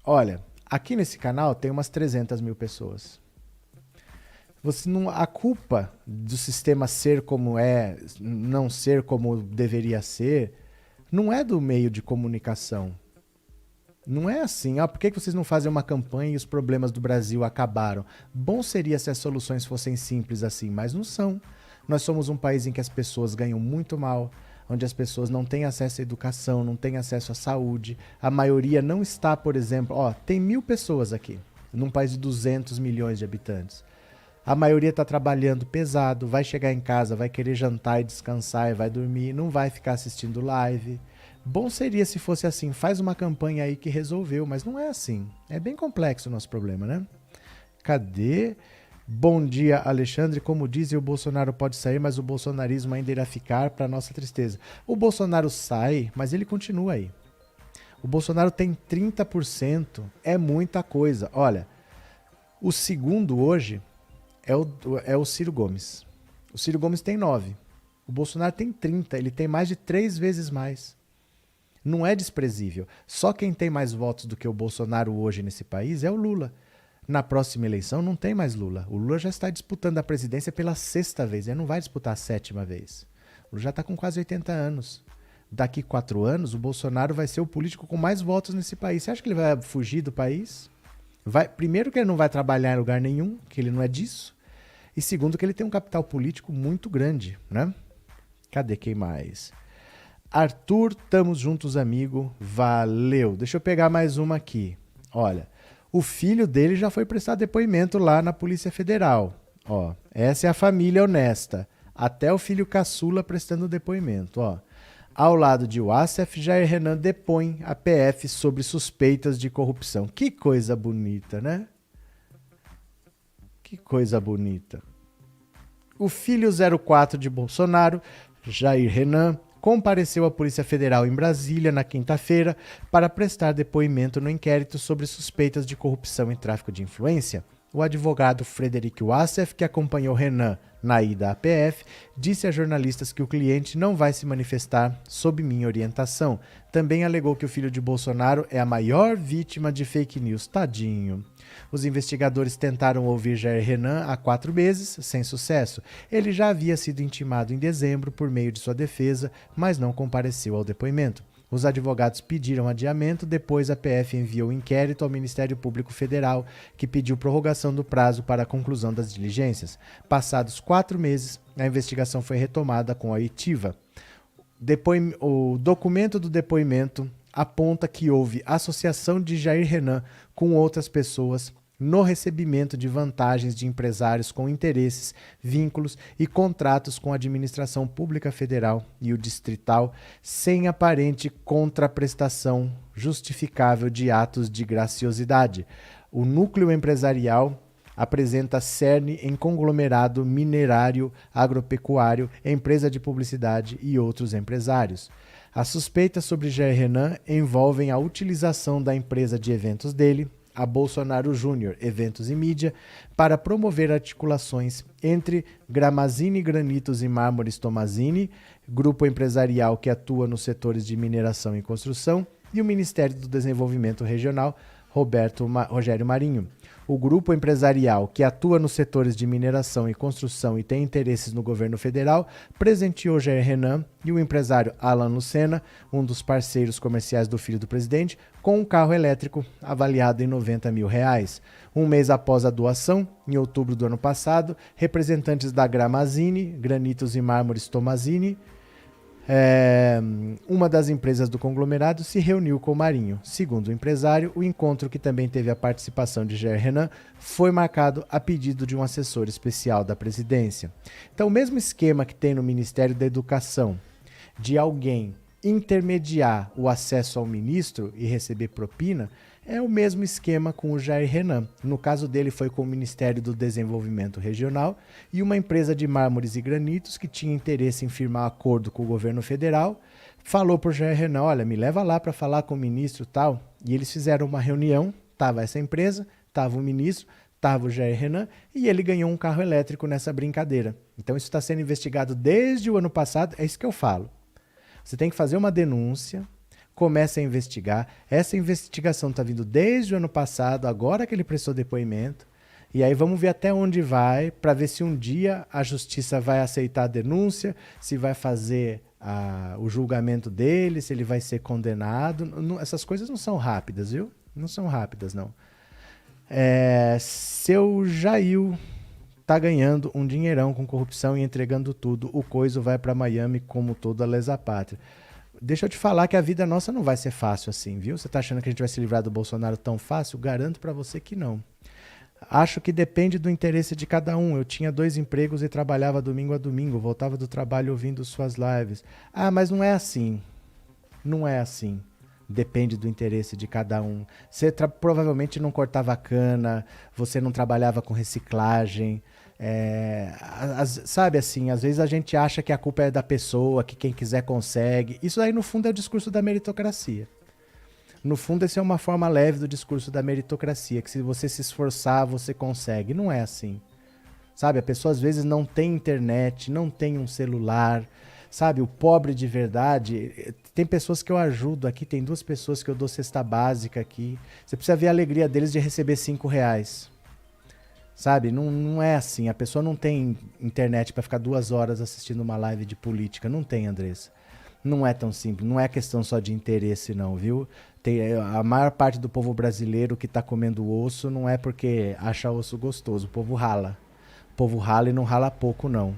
Olha, aqui nesse canal tem umas 300 mil pessoas. A culpa do sistema ser como é, não ser como deveria ser, não é do meio de comunicação. Não é assim, por que vocês não fazem uma campanha e os problemas do Brasil acabaram? Bom seria se as soluções fossem simples assim, mas não são. Nós somos um país em que as pessoas ganham muito mal, onde as pessoas não têm acesso à educação, não têm acesso à saúde. A maioria não está, por exemplo, tem 1.000 pessoas aqui, num país de 200 milhões de habitantes. A maioria está trabalhando pesado, vai chegar em casa, vai querer jantar e descansar e vai dormir, não vai ficar assistindo live. Bom seria se fosse assim, faz uma campanha aí que resolveu, mas não é assim. É bem complexo o nosso problema, né? Cadê? Bom dia, Alexandre. Como dizem, o Bolsonaro pode sair, mas o bolsonarismo ainda irá ficar, para nossa tristeza. O Bolsonaro sai, mas ele continua aí. O Bolsonaro tem 30%, é muita coisa. Olha, o segundo hoje é o Ciro Gomes. O Ciro Gomes tem 9. O Bolsonaro tem 30. Ele tem mais de 3 vezes mais. Não é desprezível. Só quem tem mais votos do que o Bolsonaro hoje nesse país é o Lula. Na próxima eleição não tem mais Lula. O Lula já está disputando a presidência pela 6ª vez. Ele não vai disputar a 7ª vez. O Lula já está com quase 80 anos. Daqui 4 anos, o Bolsonaro vai ser o político com mais votos nesse país. Você acha que ele vai fugir do país? Primeiro que ele não vai trabalhar em lugar nenhum, que ele não é disso. E segundo que ele tem um capital político muito grande, né? Cadê quem mais? Arthur, tamo juntos, amigo. Valeu. Deixa eu pegar mais uma aqui. Olha, o filho dele já foi prestar depoimento lá na Polícia Federal. Essa é a família honesta. Até o filho caçula prestando depoimento, Ao lado de Wassef, Jair Renan depõe a PF sobre suspeitas de corrupção. Que coisa bonita, né? Que coisa bonita. O filho 04 de Bolsonaro, Jair Renan, compareceu à Polícia Federal em Brasília na quinta-feira para prestar depoimento no inquérito sobre suspeitas de corrupção e tráfico de influência. O advogado Frederic Wassef, que acompanhou Renan na ida à PF, disse a jornalistas que o cliente não vai se manifestar sob minha orientação. Também alegou que o filho de Bolsonaro é a maior vítima de fake news. Tadinho. Os investigadores tentaram ouvir Jair Renan há 4 meses, sem sucesso. Ele já havia sido intimado em dezembro por meio de sua defesa, mas não compareceu ao depoimento. Os advogados pediram adiamento, depois a PF enviou o inquérito ao Ministério Público Federal, que pediu prorrogação do prazo para a conclusão das diligências. Passados 4 meses, a investigação foi retomada com a oitiva. O documento do depoimento aponta que houve associação de Jair Renan com outras pessoas no recebimento de vantagens de empresários com interesses, vínculos e contratos com a administração pública federal e o distrital, sem aparente contraprestação justificável de atos de graciosidade. O núcleo empresarial apresenta cerne em conglomerado minerário, agropecuário, empresa de publicidade e outros empresários. As suspeitas sobre Jair Renan envolvem a utilização da empresa de eventos dele, a Bolsonaro Júnior Eventos e Mídia, para promover articulações entre Gramazini Granitos e Mármores Tomazini, grupo empresarial que atua nos setores de mineração e construção, e o Ministério do Desenvolvimento Regional, Rogério Marinho. O grupo empresarial, que atua nos setores de mineração e construção e tem interesses no governo federal, presenteou Jair Renan e o empresário Alan Lucena, um dos parceiros comerciais do filho do presidente, com um carro elétrico avaliado em R$90 mil. Um mês após a doação, em outubro do ano passado, representantes da Gramazini, Granitos e Mármores Tomazini, uma das empresas do conglomerado, se reuniu com o Marinho. Segundo o empresário, o encontro, que também teve a participação de Jair Renan, foi marcado a pedido de um assessor especial da presidência. Então, o mesmo esquema que tem no Ministério da Educação, de alguém intermediar o acesso ao ministro e receber propina, é o mesmo esquema com o Jair Renan. No caso dele, foi com o Ministério do Desenvolvimento Regional e uma empresa de mármores e granitos que tinha interesse em firmar acordo com o governo federal, falou para o Jair Renan, olha, me leva lá para falar com o ministro e tal. E eles fizeram uma reunião, estava essa empresa, estava o ministro, estava o Jair Renan e ele ganhou um carro elétrico nessa brincadeira. Então isso está sendo investigado desde o ano passado, é isso que eu falo. Você tem que fazer uma denúncia, começa a investigar. Essa investigação está vindo desde o ano passado, agora que ele prestou depoimento. E aí vamos ver até onde vai, para ver se um dia a justiça vai aceitar a denúncia, se vai fazer o julgamento dele, se ele vai ser condenado. Essas coisas não são rápidas, viu? Não são rápidas, não. Seu Jair tá ganhando um dinheirão com corrupção e entregando tudo. O coiso vai para Miami como toda lesa pátria. Deixa eu te falar que a vida nossa não vai ser fácil assim, viu? Você tá achando que a gente vai se livrar do Bolsonaro tão fácil? Garanto para você que não. Acho que depende do interesse de cada um. Eu tinha 2 empregos e trabalhava domingo a domingo. Voltava do trabalho ouvindo suas lives. Ah, mas não é assim. Não é assim. Depende do interesse de cada um. Você provavelmente não cortava cana, você não trabalhava com reciclagem. Sabe assim, às vezes a gente acha que a culpa é da pessoa, que quem quiser consegue. Isso aí no fundo é o discurso da meritocracia. No fundo, essa é uma forma leve do discurso da meritocracia, que se você se esforçar, você consegue. Não é assim. Sabe, a pessoa às vezes não tem internet, não tem um celular. Sabe, o pobre de verdade, tem pessoas que eu ajudo aqui, tem 2 pessoas que eu dou cesta básica aqui. Você precisa ver a alegria deles de receber R$5. Sabe, não é assim, a pessoa não tem internet para ficar 2 horas assistindo uma live de política, não tem, Andressa. Não é tão simples, não é questão só de interesse não, viu? A maior parte do povo brasileiro que está comendo osso não é porque acha osso gostoso, o povo rala. O povo rala e não rala pouco não.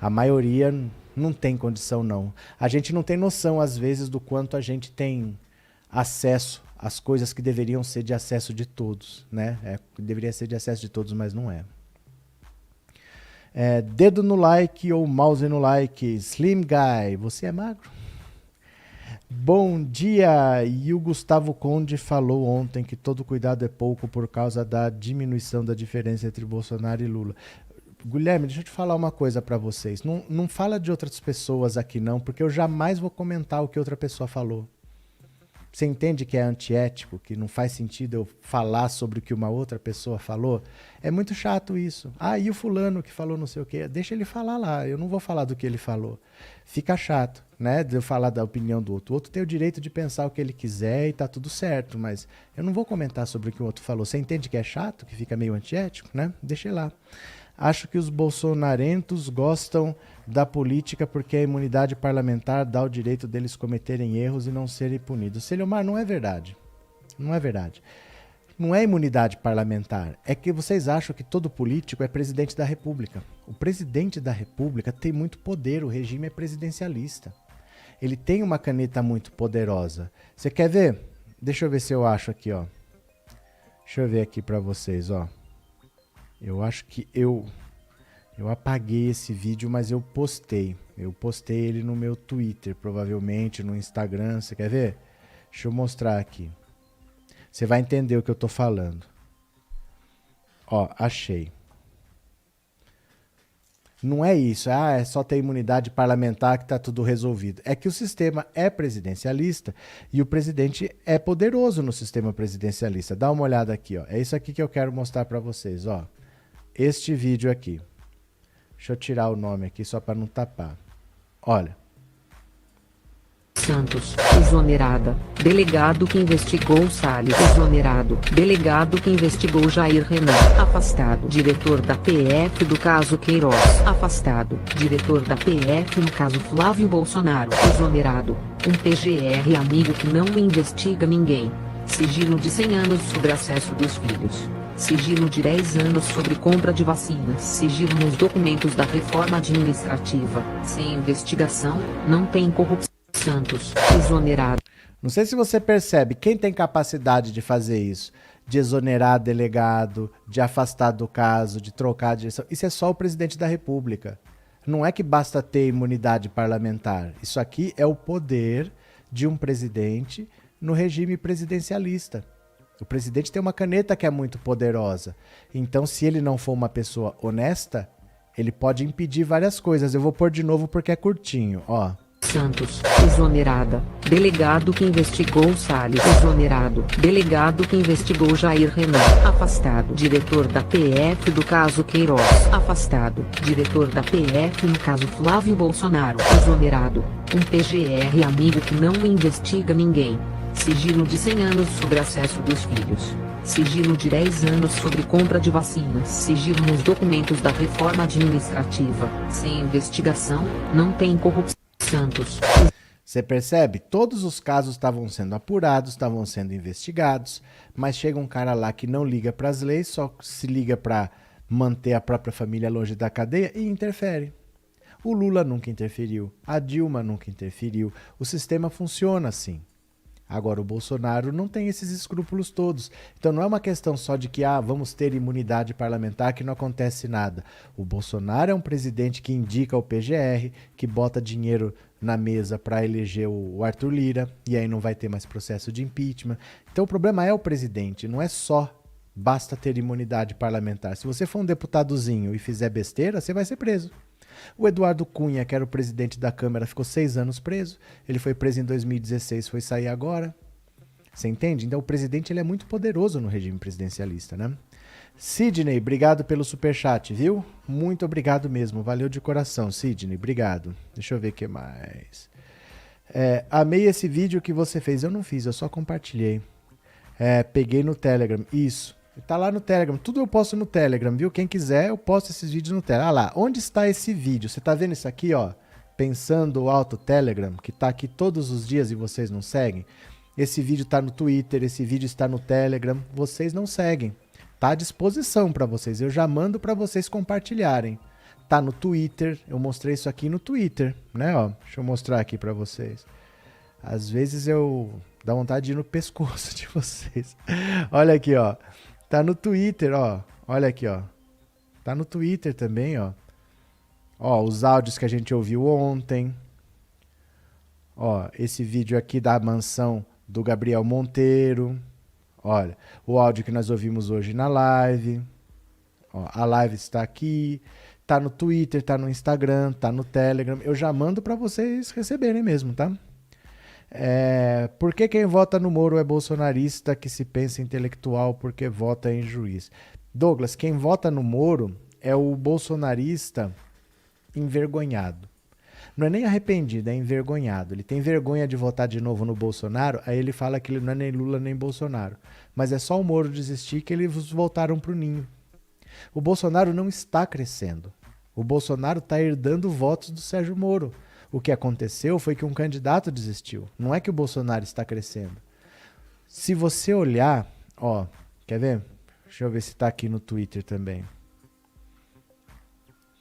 A maioria não tem condição não. A gente não tem noção às vezes do quanto a gente tem acesso às coisas que deveriam ser de acesso de todos, né? Deveria ser de acesso de todos, mas não é. Dedo no like ou mouse no like. Slim Guy, você é magro? Bom dia! E o Gustavo Conde falou ontem que todo cuidado é pouco por causa da diminuição da diferença entre Bolsonaro e Lula. Guilherme, deixa eu te falar uma coisa para vocês. Não fala de outras pessoas aqui não, porque eu jamais vou comentar o que outra pessoa falou. Você entende que é antiético, que não faz sentido eu falar sobre o que uma outra pessoa falou? É muito chato isso. Ah, e o fulano que falou não sei o quê? Deixa ele falar lá, eu não vou falar do que ele falou. Fica chato, né, de eu falar da opinião do outro. O outro tem o direito de pensar o que ele quiser e tá tudo certo, mas eu não vou comentar sobre o que o outro falou. Você entende que é chato, que fica meio antiético, né? Deixa ele lá. Acho que os bolsonarentos gostam da política porque a imunidade parlamentar dá o direito deles cometerem erros e não serem punidos. Celiomar, não é verdade. Não é verdade. Não é imunidade parlamentar. É que vocês acham que todo político é presidente da República. O presidente da República tem muito poder, o regime é presidencialista. Ele tem uma caneta muito poderosa. Você quer ver? Deixa eu ver se eu acho aqui, ó. Deixa eu ver aqui pra vocês, ó. Eu acho que eu apaguei esse vídeo, mas eu postei. Eu postei ele no meu Twitter, provavelmente no Instagram. Você quer ver? Deixa eu mostrar aqui. Você vai entender o que eu tô falando. Ó, achei. Não é isso. Ah, é só ter imunidade parlamentar que tá tudo resolvido. É que o sistema é presidencialista e o presidente é poderoso no sistema presidencialista. Dá uma olhada aqui, ó. É isso aqui que eu quero mostrar para vocês, ó. Este vídeo aqui. Deixa eu tirar o nome aqui só para não tapar. Olha. Santos, exonerada. Delegado que investigou Salles, exonerado. Delegado que investigou Jair Renan, afastado. Diretor da PF do caso Queiroz, afastado. Diretor da PF no caso Flávio Bolsonaro, exonerado. Um PGR amigo que não investiga ninguém. Sigilo de 100 anos sobre acesso dos filhos. Sigilo de 10 anos sobre compra de vacinas. Sigilo nos documentos da reforma administrativa. Sem investigação, não tem corrupção. Santos, exonerado. Não sei se você percebe, quem tem capacidade de fazer isso? De exonerar delegado, de afastar do caso, de trocar a direção. Isso é só o presidente da República. Não é que basta ter imunidade parlamentar. Isso aqui é o poder de um presidente no regime presidencialista. O presidente tem uma caneta que é muito poderosa. Então, se ele não for uma pessoa honesta, ele pode impedir várias coisas. Eu vou pôr de novo porque é curtinho, ó. Santos, exonerada. Delegado que investigou Salles, exonerado. Delegado que investigou Jair Renan, afastado. Diretor da PF do caso Queiroz, afastado. Diretor da PF no caso Flávio Bolsonaro, exonerado. Um PGR amigo que não investiga ninguém. Sigilo de 100 anos sobre acesso dos filhos. Sigilo de 10 anos sobre compra de vacinas. Sigilo nos documentos da reforma administrativa. Sem investigação, não tem corrupção. Santos. Você percebe? Todos os casos estavam sendo apurados, estavam sendo investigados, mas chega um cara lá que não liga para as leis, só se liga para manter a própria família longe da cadeia e interfere. O Lula nunca interferiu, a Dilma nunca interferiu, o sistema funciona assim. Agora, o Bolsonaro não tem esses escrúpulos todos. Então, não é uma questão só de que vamos ter imunidade parlamentar, que não acontece nada. O Bolsonaro é um presidente que indica o PGR, que bota dinheiro na mesa para eleger o Arthur Lira, e aí não vai ter mais processo de impeachment. Então, o problema é o presidente, não é só basta ter imunidade parlamentar. Se você for um deputadozinho e fizer besteira, você vai ser preso. O Eduardo Cunha, que era o presidente da Câmara, ficou 6 anos preso. Ele foi preso em 2016, foi sair agora. Você entende? Então o presidente ele é muito poderoso no regime presidencialista, né? Sidney, obrigado pelo superchat, viu? Muito obrigado mesmo. Valeu de coração, Sidney. Obrigado. Deixa eu ver o que mais. Amei esse vídeo que você fez. Eu não fiz, eu só compartilhei. Peguei no Telegram. Isso. Tá lá no Telegram, tudo eu posto no Telegram, viu? Quem quiser, eu posto esses vídeos no Telegram. Ah lá, onde está esse vídeo? Você tá vendo isso aqui, ó? Pensando Alto Telegram, que tá aqui todos os dias e vocês não seguem? Esse vídeo tá no Twitter, esse vídeo está no Telegram, vocês não seguem. Tá à disposição para vocês, eu já mando para vocês compartilharem. Tá no Twitter, eu mostrei isso aqui no Twitter, né? Ó, deixa eu mostrar aqui para vocês. Às vezes eu dá vontade de ir no pescoço de vocês. Olha aqui, ó. Tá no Twitter, ó. Olha aqui, ó. Tá no Twitter também, ó. Ó, os áudios que a gente ouviu ontem. Ó, esse vídeo aqui da mansão do Gabriel Monteiro. Olha, o áudio que nós ouvimos hoje na live. Ó, a live está aqui. Tá no Twitter, tá no Instagram, tá no Telegram. Eu já mando para vocês receberem mesmo, tá? Por que quem vota no Moro é bolsonarista que se pensa intelectual porque vota em juiz? Douglas, quem vota no Moro é o bolsonarista envergonhado. Não é nem arrependido, é envergonhado. Ele tem vergonha de votar de novo no Bolsonaro, aí ele fala que ele não é nem Lula nem Bolsonaro. Mas é só o Moro desistir que eles voltaram pro ninho. O Bolsonaro não está crescendo. O Bolsonaro está herdando votos do Sérgio Moro. O que aconteceu foi que um candidato desistiu. Não é que o Bolsonaro está crescendo. Se você olhar, ó, quer ver? Deixa eu ver se está aqui no Twitter também.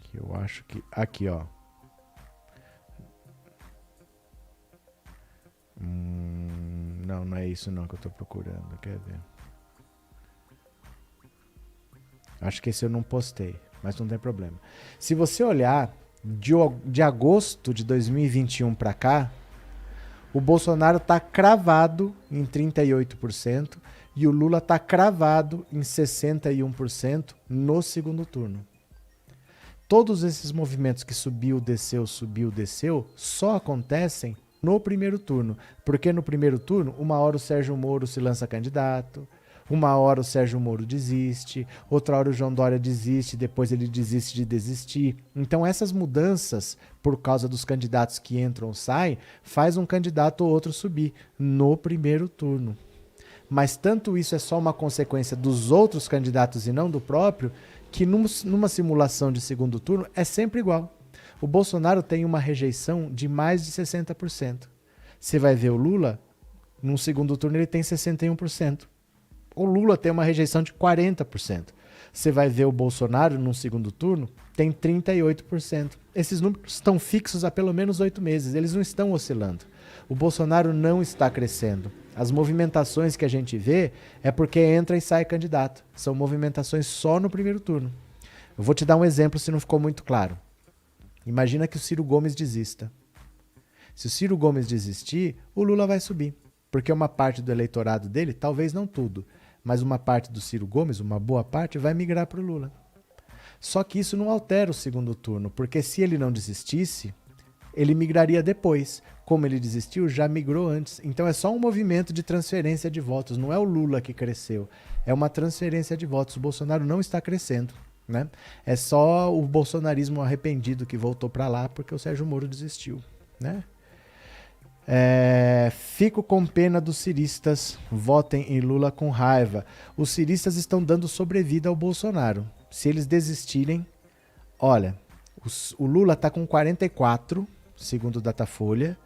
Que eu acho que... Aqui, ó. Não é isso não que eu estou procurando. Quer ver? Acho que esse eu não postei, mas não tem problema. Se você olhar... De agosto de 2021 para cá, o Bolsonaro está cravado em 38% e o Lula está cravado em 61% no segundo turno. Todos esses movimentos que subiu, desceu, só acontecem no primeiro turno. Porque no primeiro turno, uma hora o Sérgio Moro se lança candidato, Uma hora o Sérgio Moro desiste, outra hora o João Dória desiste, depois ele desiste de desistir. Então essas mudanças, por causa dos candidatos que entram ou saem, faz um candidato ou outro subir no primeiro turno. Mas tanto isso é só uma consequência dos outros candidatos e não do próprio, que numa simulação de segundo turno é sempre igual. O Bolsonaro tem uma rejeição de mais de 60%. Você vai ver o Lula, num segundo turno ele tem 61%. O Lula tem uma rejeição de 40%. Você vai ver o Bolsonaro num segundo turno, tem 38%. Esses números estão fixos há pelo menos 8 meses, eles não estão oscilando. O Bolsonaro não está crescendo. As movimentações que a gente vê é porque entra e sai candidato. São movimentações só no primeiro turno. Eu vou te dar um exemplo se não ficou muito claro. Imagina que o Ciro Gomes desista. Se o Ciro Gomes desistir, o Lula vai subir. Porque uma parte do eleitorado dele, talvez não tudo, mas uma parte do Ciro Gomes, uma boa parte, vai migrar para o Lula. Só que isso não altera o segundo turno, porque se ele não desistisse, ele migraria depois. Como ele desistiu, já migrou antes. Então é só um movimento de transferência de votos, não é o Lula que cresceu, é uma transferência de votos. O Bolsonaro não está crescendo, né? É só o bolsonarismo arrependido que voltou para lá porque o Sérgio Moro desistiu, né? Fico com pena dos ciristas, votem em Lula com raiva. Os ciristas estão dando sobrevida ao Bolsonaro. Se eles desistirem, olha, o Lula está com 44, segundo o Datafolha,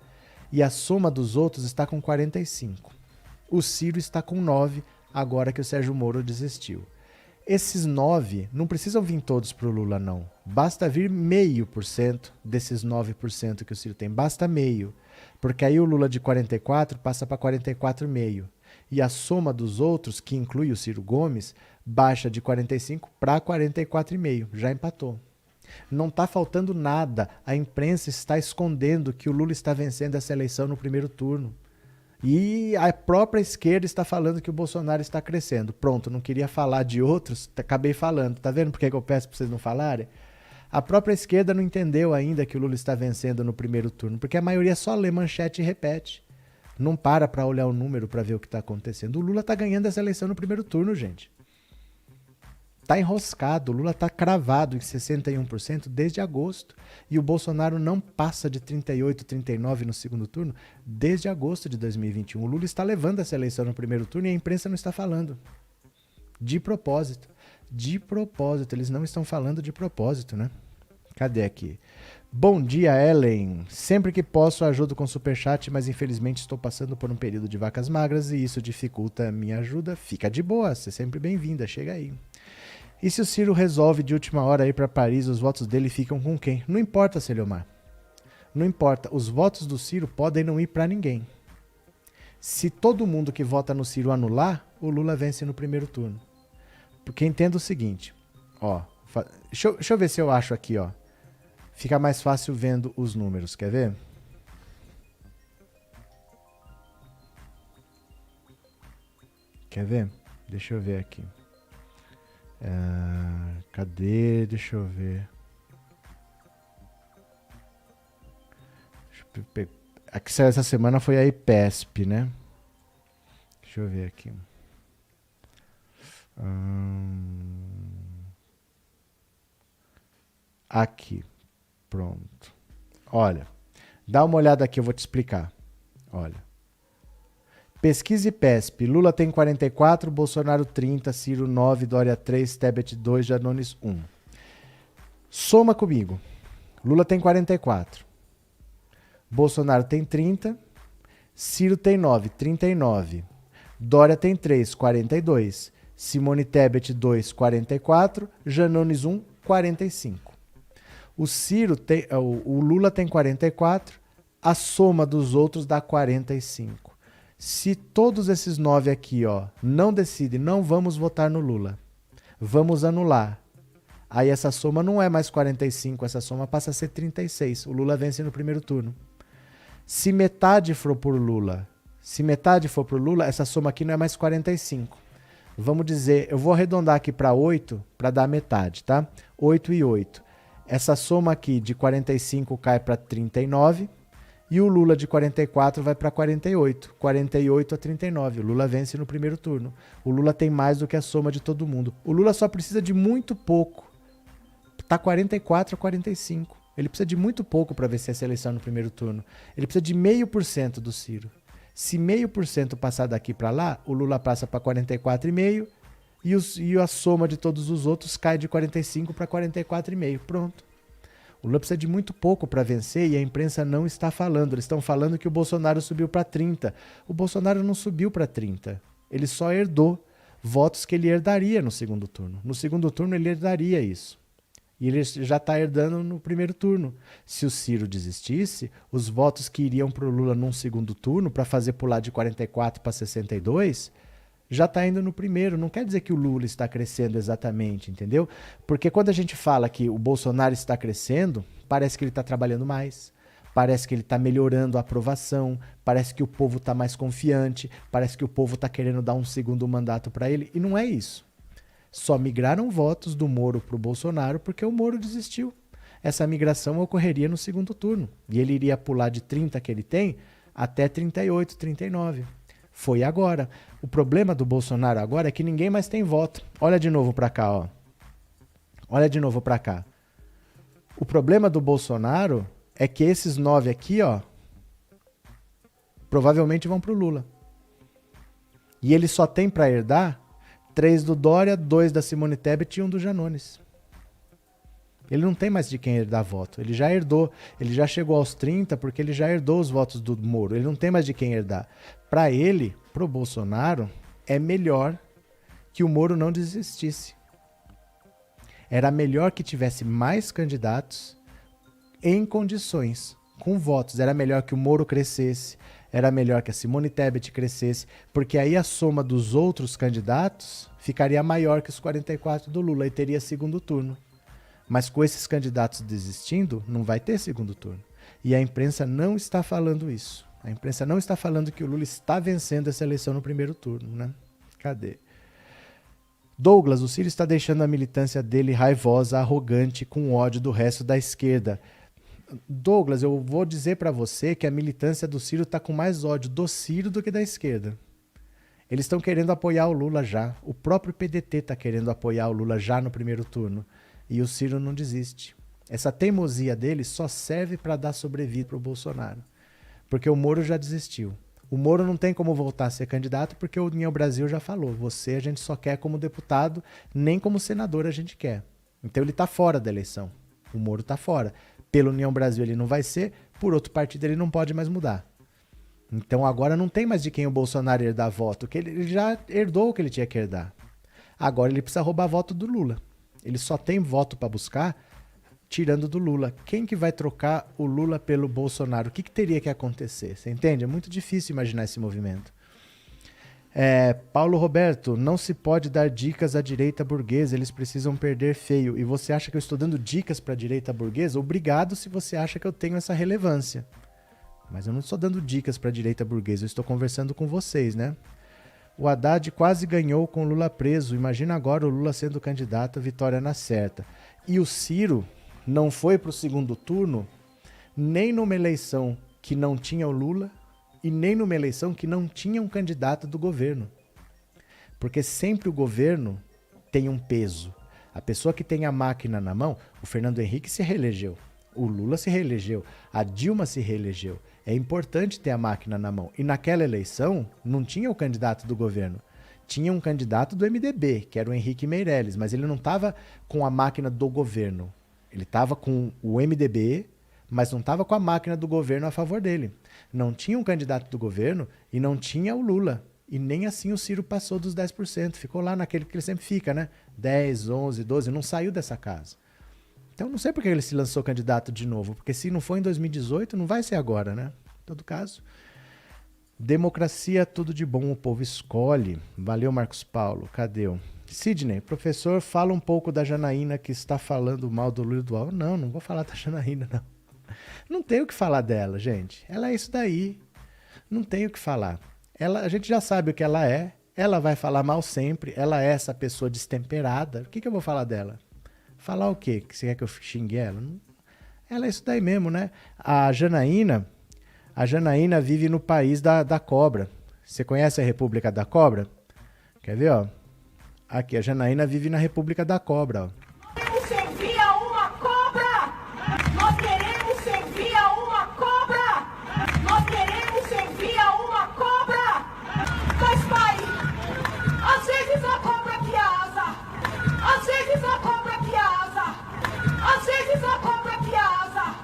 e a soma dos outros está com 45. O Ciro está com 9, agora que o Sérgio Moro desistiu. Esses 9 não precisam vir todos para o Lula, não. Basta vir 0,5% desses 9% que o Ciro tem. Basta meio. Porque aí o Lula de 44 passa para 44,5. E a soma dos outros, que inclui o Ciro Gomes, baixa de 45 para 44,5. Já empatou. Não está faltando nada. A imprensa está escondendo que o Lula está vencendo essa eleição no primeiro turno. E a própria esquerda está falando que o Bolsonaro está crescendo. Pronto, não queria falar de outros, acabei falando. Tá vendo por que eu peço para vocês não falarem? A própria esquerda não entendeu ainda que o Lula está vencendo no primeiro turno, porque a maioria só lê manchete e repete. Não para olhar o número para ver o que está acontecendo. O Lula está ganhando essa eleição no primeiro turno, gente. Está enroscado, o Lula está cravado em 61% desde agosto. E o Bolsonaro não passa de 38, 39 no segundo turno desde agosto de 2021. O Lula está levando essa eleição no primeiro turno e a imprensa não está falando. De propósito. De propósito. Eles não estão falando de propósito, né? Cadê aqui? Bom dia, Ellen. Sempre que posso ajudo com superchat, mas infelizmente estou passando por um período de vacas magras e isso dificulta a minha ajuda. Fica de boa, você é sempre bem-vinda, chega aí. E se o Ciro resolve de última hora ir para Paris, os votos dele ficam com quem? Não importa, Celiomar. Não importa. Os votos do Ciro podem não ir para ninguém. Se todo mundo que vota no Ciro anular, o Lula vence no primeiro turno. Porque entenda o seguinte, ó. Deixa eu ver se eu acho aqui, ó. Fica mais fácil vendo os números, quer ver? Quer ver? Deixa eu ver aqui. Cadê? Deixa eu ver. Aqui saiu essa semana foi a IPESP, né? Deixa eu ver aqui. Aqui. Pronto. Olha. Dá uma olhada aqui, eu vou te explicar. Olha. Pesquisa IPESP. Lula tem 44, Bolsonaro 30, Ciro 9, Dória 3, Tebet 2, Janones 1. Soma comigo. Lula tem 44. Bolsonaro tem 30. Ciro tem 9, 39. Dória tem 3, 42. Simone Tebet 2, 44. Janones 1, 45. O Lula tem 44. A soma dos outros dá 45. Se todos esses 9 aqui, ó, não decidem, não vamos votar no Lula, vamos anular. Aí essa soma não é mais 45, essa soma passa a ser 36. O Lula vence no primeiro turno. Se metade for pro Lula, essa soma aqui não é mais 45. Vamos dizer, eu vou arredondar aqui para 8 para dar metade, tá? 8 e 8. Essa soma aqui de 45 cai para 39. E o Lula de 44 vai para 48. 48 a 39. O Lula vence no primeiro turno. O Lula tem mais do que a soma de todo mundo. O Lula só precisa de muito pouco. Tá 44 a 45. Ele precisa de muito pouco para vencer essa eleição no primeiro turno. Ele precisa de 0,5% do Ciro. Se 0,5% passar daqui para lá, o Lula passa para 44,5% e a soma de todos os outros cai de 45 para 44,5%. Pronto. O Lula precisa de muito pouco para vencer e a imprensa não está falando. Eles estão falando que o Bolsonaro subiu para 30. O Bolsonaro não subiu para 30. Ele só herdou votos que ele herdaria no segundo turno. No segundo turno ele herdaria isso. E ele já está herdando no primeiro turno. Se o Ciro desistisse, os votos que iriam para o Lula num segundo turno, para fazer pular de 44 para 62, já está indo no primeiro. Não quer dizer que o Lula está crescendo exatamente, entendeu? Porque quando a gente fala que o Bolsonaro está crescendo, parece que ele está trabalhando mais, parece que ele está melhorando a aprovação, parece que o povo está mais confiante, parece que o povo está querendo dar um segundo mandato para ele, e não é isso. Só migraram votos do Moro para o Bolsonaro porque o Moro desistiu. Essa migração ocorreria no segundo turno. E ele iria pular de 30 que ele tem até 38, 39. Foi agora. O problema do Bolsonaro agora é que ninguém mais tem voto. Olha de novo para cá, ó. Olha de novo para cá. O problema do Bolsonaro é que esses 9 aqui, ó, provavelmente vão para o Lula. E ele só tem para herdar 3 do Dória, 2 da Simone Tebet e 1 do Janones. Ele não tem mais de quem herdar voto. Ele já herdou. Ele já chegou aos 30 porque ele já herdou os votos do Moro. Ele não tem mais de quem herdar. Para ele, pro Bolsonaro, é melhor que o Moro não desistisse. Era melhor que tivesse mais candidatos em condições, com votos. Era melhor que o Moro crescesse. Era melhor que a Simone Tebet crescesse, porque aí a soma dos outros candidatos ficaria maior que os 44 do Lula e teria segundo turno. Mas com esses candidatos desistindo, não vai ter segundo turno. E a imprensa não está falando isso. A imprensa não está falando que o Lula está vencendo essa eleição no primeiro turno, né? Cadê? Douglas, o Ciro está deixando a militância dele raivosa, arrogante, com ódio do resto da esquerda. Douglas, eu vou dizer para você que a militância do Ciro está com mais ódio do Ciro do que da esquerda. Eles estão querendo apoiar o Lula já. O próprio PDT está querendo apoiar o Lula já no primeiro turno. E o Ciro não desiste. Essa teimosia dele só serve para dar sobrevida para o Bolsonaro. Porque o Moro já desistiu. O Moro não tem como voltar a ser candidato porque o União Brasil já falou. Você a gente só quer como deputado, nem como senador a gente quer. Então ele está fora da eleição. O Moro está fora. Pela União Brasil ele não vai ser, por outro partido ele não pode mais mudar. Então agora não tem mais de quem o Bolsonaro herdar voto, que ele já herdou o que ele tinha que herdar. Agora ele precisa roubar voto do Lula. Ele só tem voto para buscar tirando do Lula. Quem que vai trocar o Lula pelo Bolsonaro? O que teria que acontecer? Você entende? É muito difícil imaginar esse movimento. Paulo Roberto, não se pode dar dicas à direita burguesa, eles precisam perder feio. E você acha que eu estou dando dicas para a direita burguesa? Obrigado se você acha que eu tenho essa relevância. Mas eu não estou dando dicas para a direita burguesa, eu estou conversando com vocês, né? O Haddad quase ganhou com o Lula preso. Imagina agora o Lula sendo candidato, vitória na certa. E o Ciro não foi para o segundo turno nem numa eleição que não tinha o Lula e nem numa eleição que não tinha um candidato do governo. Porque sempre o governo tem um peso. A pessoa que tem a máquina na mão, o Fernando Henrique se reelegeu, o Lula se reelegeu, a Dilma se reelegeu. É importante ter a máquina na mão. E naquela eleição não tinha o candidato do governo. Tinha um candidato do MDB, que era o Henrique Meirelles, mas ele não estava com a máquina do governo. Ele estava com o MDB, mas não estava com a máquina do governo a favor dele. Não tinha um candidato do governo e não tinha o Lula. E nem assim o Ciro passou dos 10%. Ficou lá naquele que ele sempre fica, né? 10, 11, 12, não saiu dessa casa. Então não sei por que ele se lançou candidato de novo, porque se não foi em 2018, não vai ser agora, né? Em todo caso. Democracia, tudo de bom, o povo escolhe. Valeu, Marcos Paulo. Cadê o Sidney, professor, fala um pouco da Janaína que está falando mal do Lula e do Alvo. Não vou falar da Janaína, não. Não tenho o que falar dela, gente. Ela é isso daí. Não tenho o que falar. A gente já sabe o que ela é. Ela vai falar mal sempre. Ela é essa pessoa destemperada. O que eu vou falar dela? Falar o quê? Que você quer que eu xingue ela? Ela é isso daí mesmo, né? A Janaína, A Janaína vive no país da cobra. Você conhece a República da Cobra? Quer ver, ó? Aqui, a Janaína vive na República da Cobra, ó. Queremos servir a uma cobra! Nós queremos servir a uma cobra! Nós queremos servir a uma cobra! Mas, pai, às vezes a cobra piasa! Às vezes a cobra piasa! Às vezes a cobra piasa!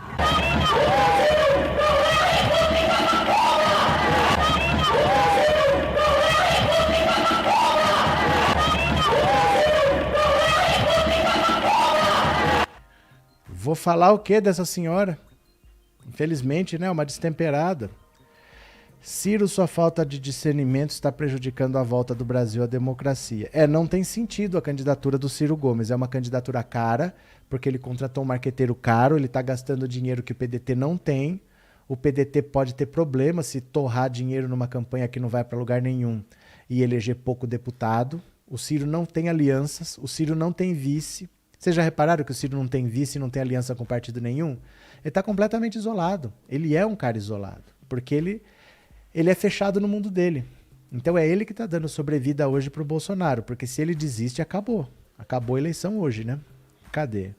Vou falar o que dessa senhora? Infelizmente, né? Uma destemperada. Ciro, sua falta de discernimento está prejudicando a volta do Brasil à democracia. Não tem sentido a candidatura do Ciro Gomes. É uma candidatura cara, porque ele contratou um marqueteiro caro, ele está gastando dinheiro que o PDT não tem. O PDT pode ter problema se torrar dinheiro numa campanha que não vai para lugar nenhum e eleger pouco deputado. O Ciro não tem alianças, o Ciro não tem vice. Vocês já repararam que o Ciro não tem vice e não tem aliança com partido nenhum? Ele está completamente isolado. Ele é um cara isolado, porque ele é fechado no mundo dele. Então é ele que está dando sobrevida hoje para o Bolsonaro, porque se ele desiste, acabou. Acabou a eleição hoje, né? Cadê?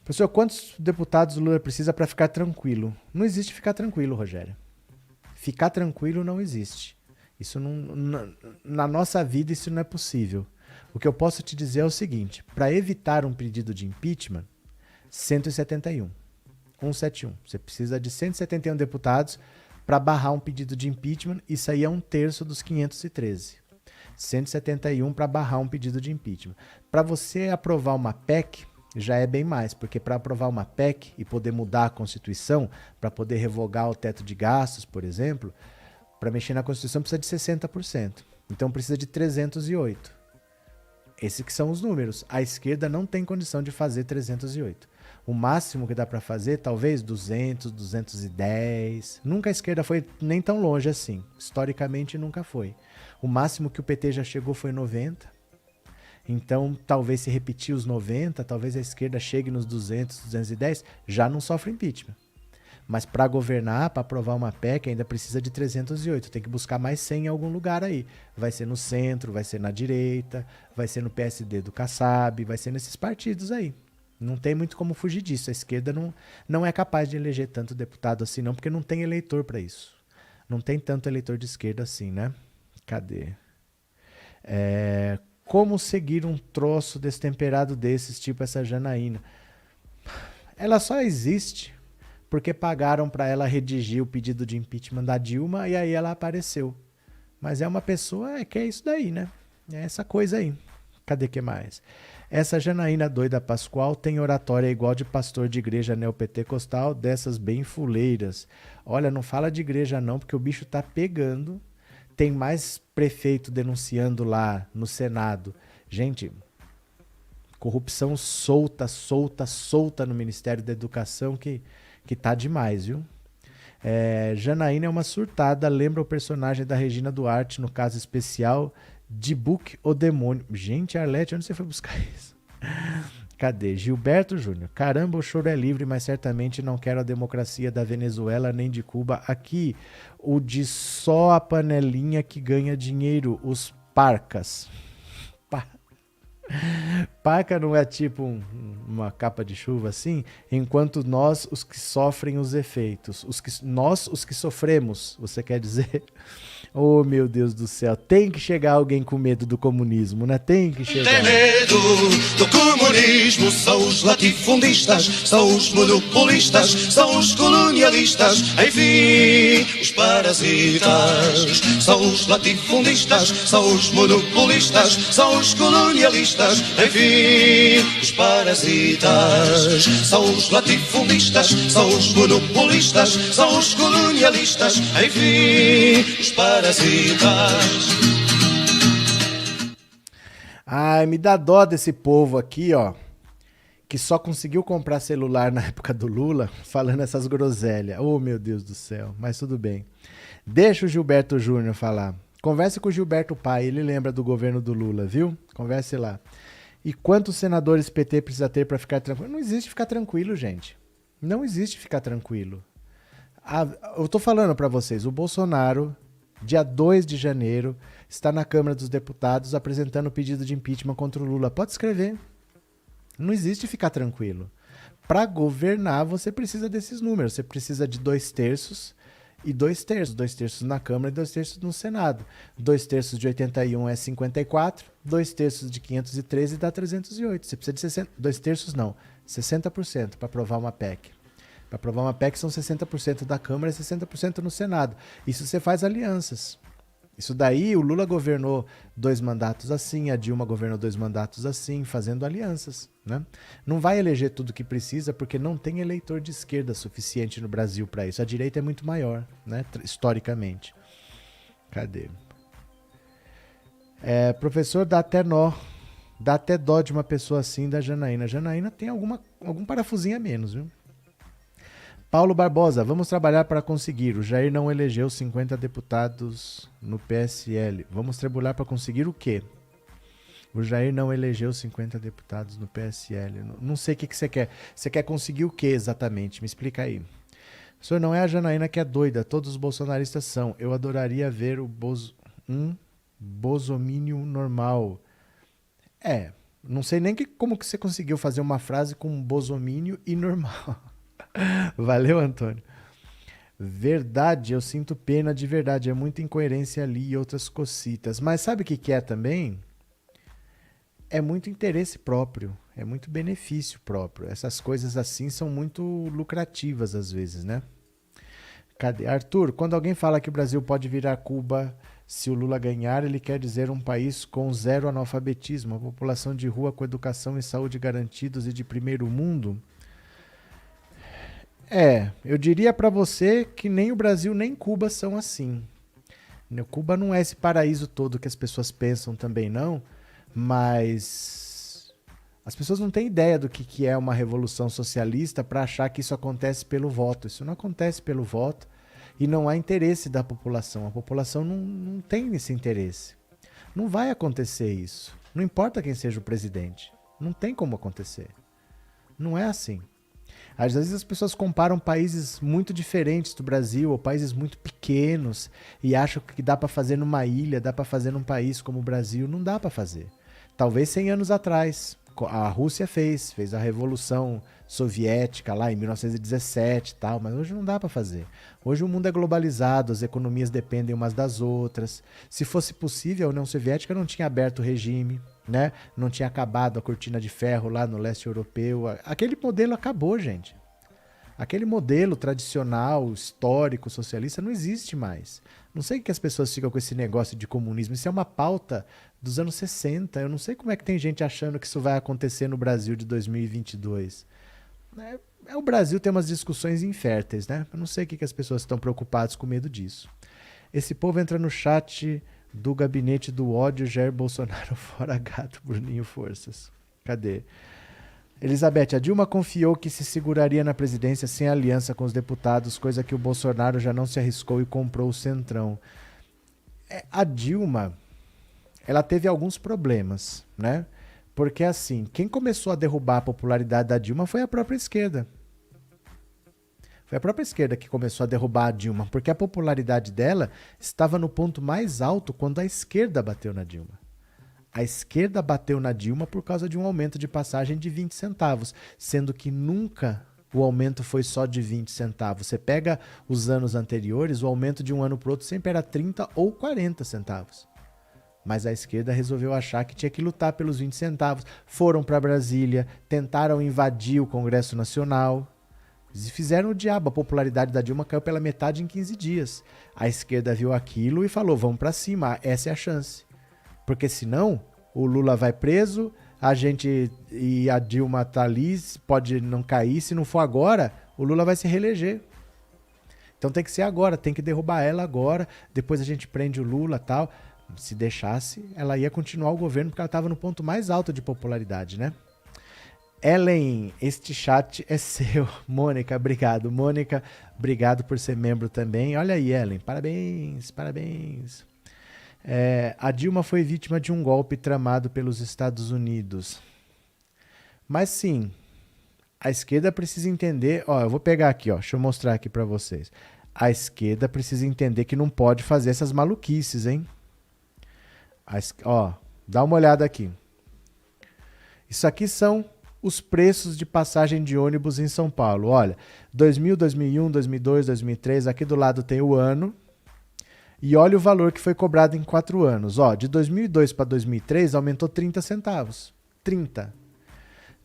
Professor, quantos deputados o Lula precisa para ficar tranquilo? Não existe ficar tranquilo, Rogério. Ficar tranquilo não existe. Isso não, na nossa vida isso não é possível. O que eu posso te dizer é o seguinte, para evitar um pedido de impeachment, 171. Você precisa de 171 deputados para barrar um pedido de impeachment, isso aí é 1/3 dos 513. 171 para barrar um pedido de impeachment. Para você aprovar uma PEC, já é bem mais, porque para aprovar uma PEC e poder mudar a Constituição, para poder revogar o teto de gastos, por exemplo, para mexer na Constituição precisa de 60%. Então precisa de 308. Esses que são os números. A esquerda não tem condição de fazer 308. O máximo que dá para fazer, talvez 200, 210. Nunca a esquerda foi nem tão longe assim. Historicamente nunca foi. O máximo que o PT já chegou foi 90. Então, talvez se repetir os 90, talvez a esquerda chegue nos 200, 210, já não sofre impeachment. Mas para governar, para aprovar uma PEC, ainda precisa de 308. Tem que buscar mais 100 em algum lugar aí. Vai ser no centro, vai ser na direita, vai ser no PSD do Kassab, vai ser nesses partidos aí. Não tem muito como fugir disso. A esquerda não é capaz de eleger tanto deputado assim não, porque não tem eleitor para isso. Não tem tanto eleitor de esquerda assim, né? Cadê? Como seguir um troço destemperado desses, tipo essa Janaína? Ela só existe porque pagaram para ela redigir o pedido de impeachment da Dilma e aí ela apareceu. Mas é uma pessoa que é isso daí, né? É essa coisa aí. Cadê que mais? Essa Janaína doida Pascoal tem oratória igual de pastor de igreja neopentecostal, dessas bem fuleiras. Olha, não fala de igreja não, porque o bicho tá pegando. Tem mais prefeito denunciando lá no Senado. Gente, corrupção solta no Ministério da Educação que tá demais, viu? Janaína é uma surtada, lembra o personagem da Regina Duarte no caso especial de Book o Demônio. Gente, Arlete, onde você foi buscar isso? Cadê? Gilberto Júnior. Caramba, o choro é livre, mas certamente não quero a democracia da Venezuela nem de Cuba. Aqui, o de só a panelinha que ganha dinheiro, os parcas. Parca não é tipo uma capa de chuva assim? Enquanto nós, os que sofrem os efeitos. Nós, os que sofremos, você quer dizer? Oh, meu Deus do céu. Tem que chegar alguém com medo do comunismo, né? Tem que chegar. Tem medo do comunismo. São os latifundistas, são os monopolistas, são os colonialistas, enfim, os parasitas. São os latifundistas, são os monopolistas, são os colonialistas, enfim, os parasitas. São os latifundistas, são os monopolistas, são os colonialistas, enfim, os parasitas. Ai, me dá dó desse povo aqui, ó, que só conseguiu comprar celular na época do Lula, falando essas groselhas. Oh, meu Deus do céu, mas tudo bem. Deixa o Gilberto Júnior falar. Converse com o Gilberto Pai, ele lembra do governo do Lula, viu? Converse lá. E quantos senadores PT precisa ter para ficar tranquilo? Não existe ficar tranquilo, gente. Não existe ficar tranquilo. Eu tô falando para vocês, o Bolsonaro, dia 2 de janeiro, está na Câmara dos Deputados apresentando o pedido de impeachment contra o Lula. Pode escrever. Não existe ficar tranquilo. Para governar, você precisa desses números. Você precisa de 2/3 e 2/3. 2/3 na Câmara e 2/3 no Senado. 2/3 de 81 é 54. 2/3 de 513 dá 308. Você precisa de 60, 2/3 não, 60% para aprovar uma PEC. Para aprovar uma PEC são 60% da Câmara e 60% no Senado. Isso você faz alianças. Isso daí, o Lula governou 2 mandatos assim, a Dilma governou 2 mandatos assim, fazendo alianças, né? Não vai eleger tudo que precisa, porque não tem eleitor de esquerda suficiente no Brasil para isso. A direita é muito maior, né? Historicamente. Cadê? Professor, dá até nó. Dá até dó de uma pessoa assim, da Janaína. Janaína tem algum parafusinho a menos, viu? Paulo Barbosa, vamos trabalhar para conseguir. O Jair não elegeu 50 deputados no PSL. Vamos trabalhar para conseguir o quê? O Jair não elegeu 50 deputados no PSL. Não sei o que você quer. Você quer conseguir o quê exatamente? Me explica aí. O senhor não é a Janaína que é doida. Todos os bolsonaristas são. Eu adoraria ver um bosomínio normal. Não sei nem como que você conseguiu fazer uma frase com bosomínio e normal. Valeu, Antônio. Verdade, eu sinto pena de verdade. É muita incoerência ali e outras cocitas. Mas sabe o que é também? É muito interesse próprio. É muito benefício próprio. Essas coisas assim são muito lucrativas às vezes, né? Cadê? Arthur, quando alguém fala que o Brasil pode virar Cuba se o Lula ganhar, ele quer dizer um país com 0 analfabetismo, a população de rua com educação e saúde garantidos e de primeiro mundo? Eu diria para você que nem o Brasil nem Cuba são assim. Cuba não é esse paraíso todo que as pessoas pensam também não, mas as pessoas não têm ideia do que é uma revolução socialista para achar que isso acontece pelo voto. Isso não acontece pelo voto e não há interesse da população. A população não tem esse interesse. Não vai acontecer isso. Não importa quem seja o presidente. Não tem como acontecer. Não é assim. Às vezes as pessoas comparam países muito diferentes do Brasil ou países muito pequenos e acham que dá para fazer numa ilha, dá para fazer num país como o Brasil. Não dá para fazer. Talvez 100 anos atrás. A Rússia fez a Revolução Soviética lá em 1917 e tal, mas hoje não dá para fazer. Hoje o mundo é globalizado, as economias dependem umas das outras. Se fosse possível, a União Soviética não tinha aberto o regime, né? Não tinha acabado a cortina de ferro lá no leste europeu. Aquele modelo acabou, gente. Aquele modelo tradicional, histórico, socialista não existe mais. Não sei que as pessoas ficam com esse negócio de comunismo. Isso é uma pauta dos anos 60. Eu não sei como é que tem gente achando que isso vai acontecer no Brasil de 2022. O Brasil tem umas discussões inférteis, né? Eu não sei o que as pessoas estão preocupadas com medo disso. Esse povo entra no chat do gabinete do ódio, Jair Bolsonaro fora gato, Bruninho forças. Cadê? Elizabeth, a Dilma confiou que se seguraria na presidência sem aliança com os deputados, coisa que o Bolsonaro já não se arriscou e comprou o Centrão. A Dilma, ela teve alguns problemas, né? Porque assim, quem começou a derrubar a popularidade da Dilma foi a própria esquerda. Foi a própria esquerda que começou a derrubar a Dilma, porque a popularidade dela estava no ponto mais alto quando a esquerda bateu na Dilma. A esquerda bateu na Dilma por causa de um aumento de passagem de 20 centavos, sendo que nunca o aumento foi só de 20 centavos. Você pega os anos anteriores, o aumento de um ano para o outro sempre era 30 ou 40 centavos. Mas a esquerda resolveu achar que tinha que lutar pelos 20 centavos. Foram para Brasília, tentaram invadir o Congresso Nacional e fizeram o diabo. A popularidade da Dilma caiu pela metade em 15 dias. A esquerda viu aquilo e falou, vamos para cima, essa é a chance. Porque senão o Lula vai preso, a gente e a Dilma tá ali, pode não cair. Se não for agora, o Lula vai se reeleger. Então tem que ser agora, tem que derrubar ela agora. Depois a gente prende o Lula e tal. Se deixasse, ela ia continuar o governo porque ela estava no ponto mais alto de popularidade, né? Ellen, este chat é seu. Mônica, obrigado. Mônica, obrigado por ser membro também. Olha aí, Ellen, parabéns, parabéns. A Dilma foi vítima de um golpe tramado pelos Estados Unidos. Mas sim, A esquerda precisa entender, ó, eu vou pegar aqui, ó, deixa eu mostrar aqui para vocês. A esquerda precisa entender que não pode fazer essas maluquices, hein? Ó, dá uma olhada aqui. Isso aqui são os preços de passagem de ônibus em São Paulo. Olha, 2000, 2001, 2002, 2003, aqui do lado tem o ano. E olha o valor que foi cobrado em 4 anos. Ó, de 2002 para 2003 aumentou 30 centavos. 30.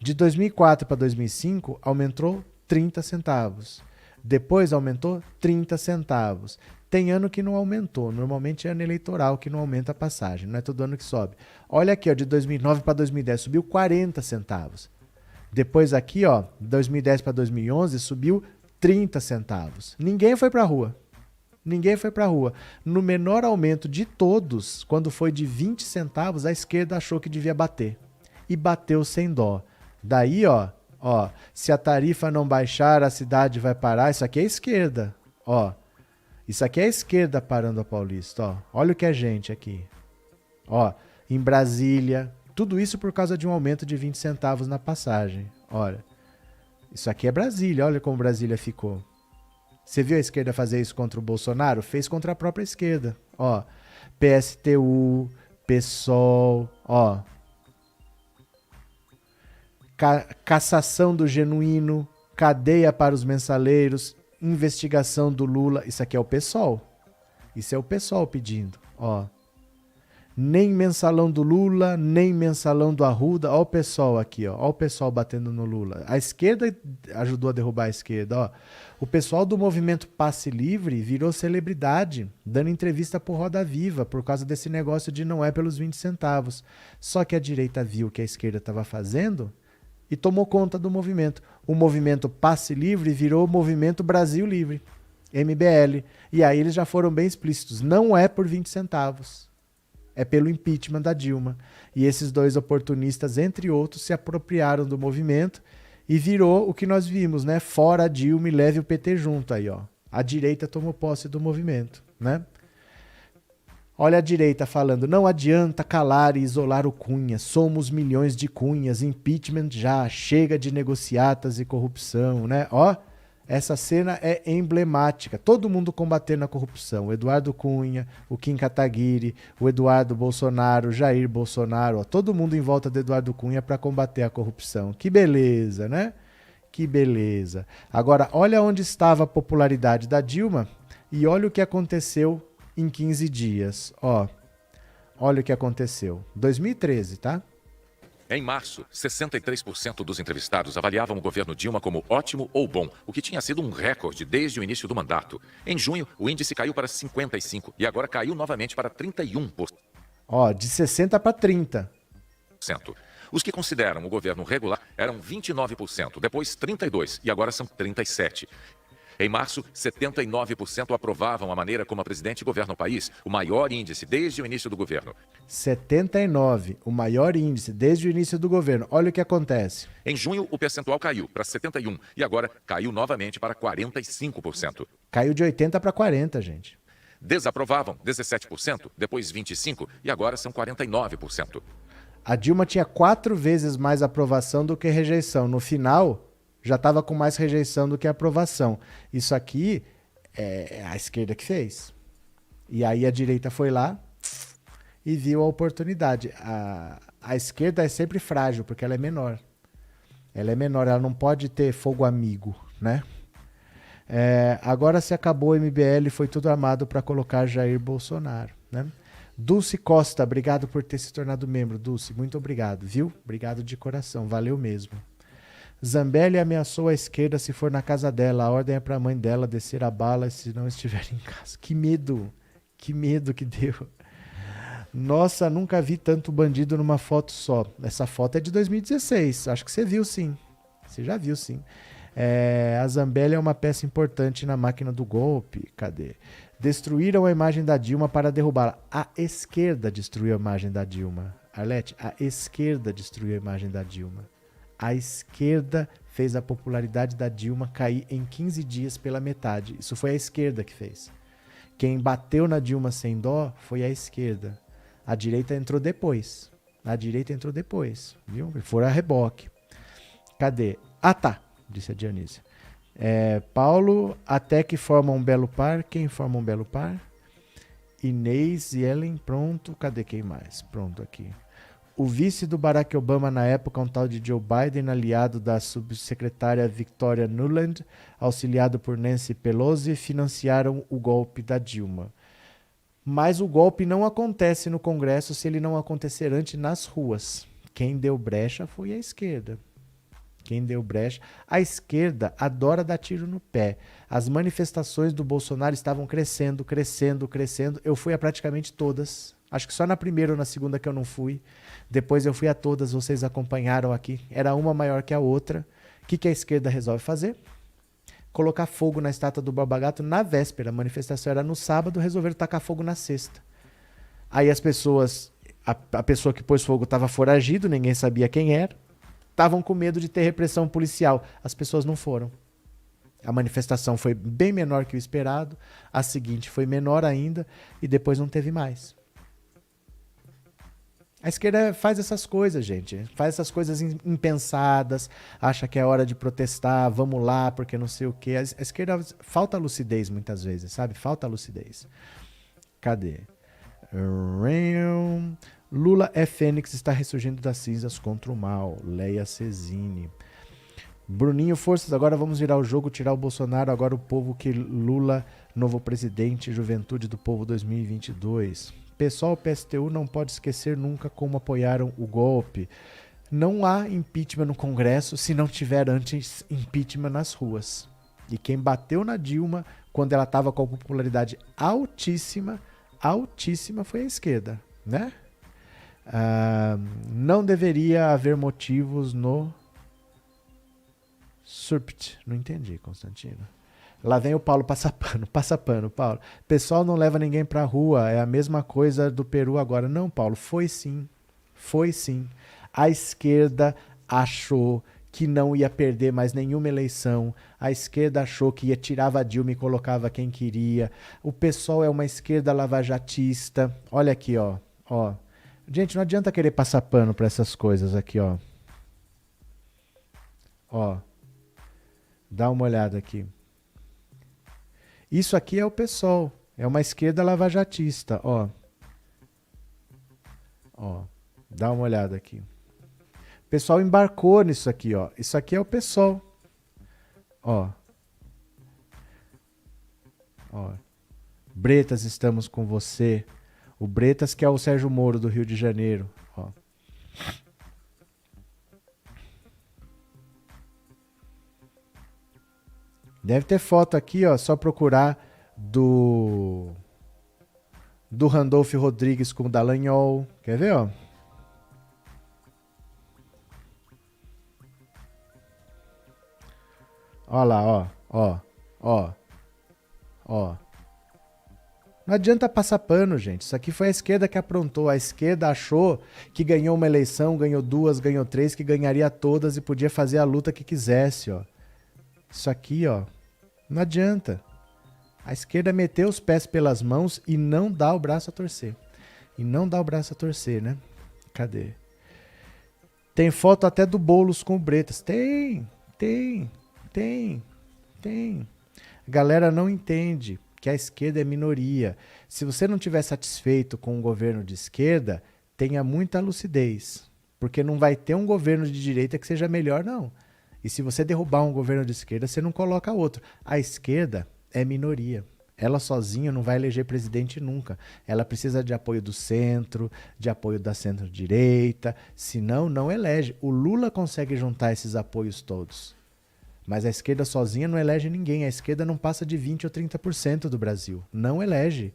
De 2004 para 2005 aumentou 30 centavos. Depois aumentou 30 centavos. Tem ano que não aumentou. Normalmente é ano eleitoral que não aumenta a passagem. Não é todo ano que sobe. Olha aqui, ó, de 2009 para 2010 subiu 40 centavos. Depois aqui, ó, 2010 para 2011 subiu 30 centavos. Ninguém foi para a rua. Ninguém foi para a rua. No menor aumento de todos, quando foi de 20 centavos, a esquerda achou que devia bater. E bateu sem dó. Daí, ó, se a tarifa não baixar, a cidade vai parar. Isso aqui é a esquerda, ó. Isso aqui é a esquerda parando a Paulista, ó. Olha o que é gente aqui. Ó, em Brasília, tudo isso por causa de um aumento de 20 centavos na passagem. Olha, isso aqui é Brasília, olha como Brasília ficou. Você viu a esquerda fazer isso contra o Bolsonaro? Fez contra a própria esquerda. Ó, PSTU, PSOL, ó. Cassação do Genuíno, cadeia para os mensaleiros, investigação do Lula. Isso aqui é o PSOL. Isso é o PSOL pedindo, ó. Nem mensalão do Lula, nem mensalão do Arruda. Ó o PSOL aqui, ó. Ó o PSOL batendo no Lula. A esquerda ajudou a derrubar a esquerda, ó. O pessoal do movimento Passe Livre virou celebridade, dando entrevista por Roda Viva, por causa desse negócio de não é pelos 20 centavos. Só que a direita viu o que a esquerda estava fazendo e tomou conta do movimento. O movimento Passe Livre virou o movimento Brasil Livre, MBL. E aí eles já foram bem explícitos. Não é por 20 centavos. É pelo impeachment da Dilma. E esses dois oportunistas, entre outros, se apropriaram do movimento e virou o que nós vimos, né? Fora a Dilma e leve o PT junto aí, ó. A direita tomou posse do movimento, né? Olha a direita falando, não adianta calar e isolar o Cunha, somos milhões de Cunhas, impeachment já, chega de negociatas e corrupção, né? Ó, essa cena é emblemática, todo mundo combatendo a corrupção, o Eduardo Cunha, o Kim Kataguiri, o Eduardo Bolsonaro, o Jair Bolsonaro, ó, todo mundo em volta do Eduardo Cunha para combater a corrupção. Que beleza, né? Que beleza. Agora, olha onde estava a popularidade da Dilma e olha o que aconteceu em 15 dias, ó. Olha o que aconteceu. 2013, tá? Em março, 63% dos entrevistados avaliavam o governo Dilma como ótimo ou bom, o que tinha sido um recorde desde o início do mandato. Em junho, o índice caiu para 55% e agora caiu novamente para 31%. Ó, de 60 para 30%. Os que consideram o governo regular eram 29%, depois 32% e agora são 37%. Em março, 79% aprovavam a maneira como a presidente governa o país, o maior índice desde o início do governo. 79%, o maior índice desde o início do governo. Olha o que acontece. Em junho, o percentual caiu para 71% e agora caiu novamente para 45%. Caiu de 80% para 40%, gente. Desaprovavam 17%, depois 25% e agora são 49%. A Dilma tinha 4 vezes mais aprovação do que rejeição. No final, já estava com mais rejeição do que aprovação. Isso aqui é a esquerda que fez. E aí a direita foi lá e viu a oportunidade. A esquerda é sempre frágil, porque ela é menor. Ela é menor, ela não pode ter fogo amigo, né? Agora se acabou o MBL, foi tudo armado para colocar Jair Bolsonaro, né? Dulce Costa, obrigado por ter se tornado membro. Dulce, muito obrigado, viu? Obrigado de coração, valeu mesmo. Zambelli ameaçou a esquerda se for na casa dela. A ordem é para a mãe dela descer a bala se não estiver em casa. Que medo que deu. Nossa, nunca vi tanto bandido numa foto só. Essa foto é de 2016. Acho que você viu sim. Você já viu sim. A Zambelli é uma peça importante na máquina do golpe. Cadê? Destruíram a imagem da Dilma para derrubá-la. A esquerda destruiu a imagem da Dilma. Arlete, a esquerda destruiu a imagem da Dilma. A esquerda fez a popularidade da Dilma cair em 15 dias pela metade. Isso foi a esquerda que fez. Quem bateu na Dilma sem dó foi a esquerda. A direita entrou depois. Viu? Foram a reboque. Cadê? Ah, tá. disse a Dionísia. Paulo, até que forma um belo par. Quem forma um belo par? Inês e Ellen, pronto. Cadê quem mais? Pronto, aqui. O vice do Barack Obama na época, um tal de Joe Biden, aliado da subsecretária Victoria Nuland, auxiliado por Nancy Pelosi, financiaram o golpe da Dilma. Mas o golpe não acontece no Congresso se ele não acontecer antes nas ruas. Quem deu brecha foi a esquerda. Quem deu brecha. A esquerda adora dar tiro no pé. As manifestações do Bolsonaro estavam crescendo, crescendo, crescendo. Eu fui a praticamente todas. Acho que só na primeira ou na segunda que eu não fui. Depois eu fui a todas, vocês acompanharam aqui. Era uma maior que a outra. O que a esquerda resolve fazer? Colocar fogo na estátua do Borba Gato na véspera. A manifestação era no sábado, resolveram tacar fogo na sexta. Aí as pessoas, a pessoa que pôs fogo estava foragido, ninguém sabia quem era. Estavam com medo de ter repressão policial. As pessoas não foram. A manifestação foi bem menor que o esperado. A seguinte foi menor ainda e depois não teve mais. A esquerda faz essas coisas, gente. Faz essas coisas impensadas, acha que é hora de protestar, vamos lá, porque não sei o quê. A esquerda falta lucidez muitas vezes, sabe? Falta lucidez. Cadê? Lula é Fênix, está ressurgindo das cinzas contra o mal. Leia Cezine. Bruninho, forças, agora vamos virar o jogo, tirar o Bolsonaro, agora o povo que Lula, novo presidente, juventude do povo 2022. Pessoal, o PSTU não pode esquecer nunca como apoiaram o golpe. Não há impeachment no Congresso se não tiver antes impeachment nas ruas. E quem bateu na Dilma, quando ela estava com a popularidade altíssima, foi a esquerda, né? Não deveria haver motivos no SURPT. Não entendi, Constantino. Lá vem o Paulo passa pano, Paulo. Pessoal não leva ninguém pra rua, é a mesma coisa do Peru agora. Não, Paulo, foi sim. A esquerda achou que não ia perder mais nenhuma eleição. A esquerda achou que ia tirar a Dilma e colocava quem queria. O pessoal é uma esquerda lavajatista. Olha aqui, ó. Gente, não adianta querer passar pano pra essas coisas aqui, ó. Dá uma olhada aqui. Isso aqui é o PSOL. É uma esquerda lavajatista, ó. Dá uma olhada aqui. O pessoal embarcou nisso aqui, ó. Isso aqui é o PSOL. Bretas, estamos com você. O Bretas, que é o Sérgio Moro do Rio de Janeiro, ó. Deve ter foto aqui, ó, só procurar do Randolph Rodrigues com o Dallagnol. Quer ver, ó? Ó lá, ó. Não adianta passar pano, gente. Isso aqui foi a esquerda que aprontou. A esquerda achou que ganhou uma eleição, ganhou duas, ganhou três, que ganharia todas e podia fazer a luta que quisesse, ó. Isso aqui, ó, não adianta. A esquerda meteu os pés pelas mãos e não dá o braço a torcer. Né? Cadê? Tem foto até do Boulos com o Bretas. Tem. A galera não entende que a esquerda é minoria. Se você não estiver satisfeito com um governo de esquerda, tenha muita lucidez. Porque não vai ter um governo de direita que seja melhor, não. E se você derrubar um governo de esquerda, você não coloca outro. A esquerda é minoria. Ela sozinha não vai eleger presidente nunca. Ela precisa de apoio do centro, de apoio da centro-direita. Senão, não elege. O Lula consegue juntar esses apoios todos. Mas a esquerda sozinha não elege ninguém. A esquerda não passa de 20% ou 30% do Brasil. Não elege.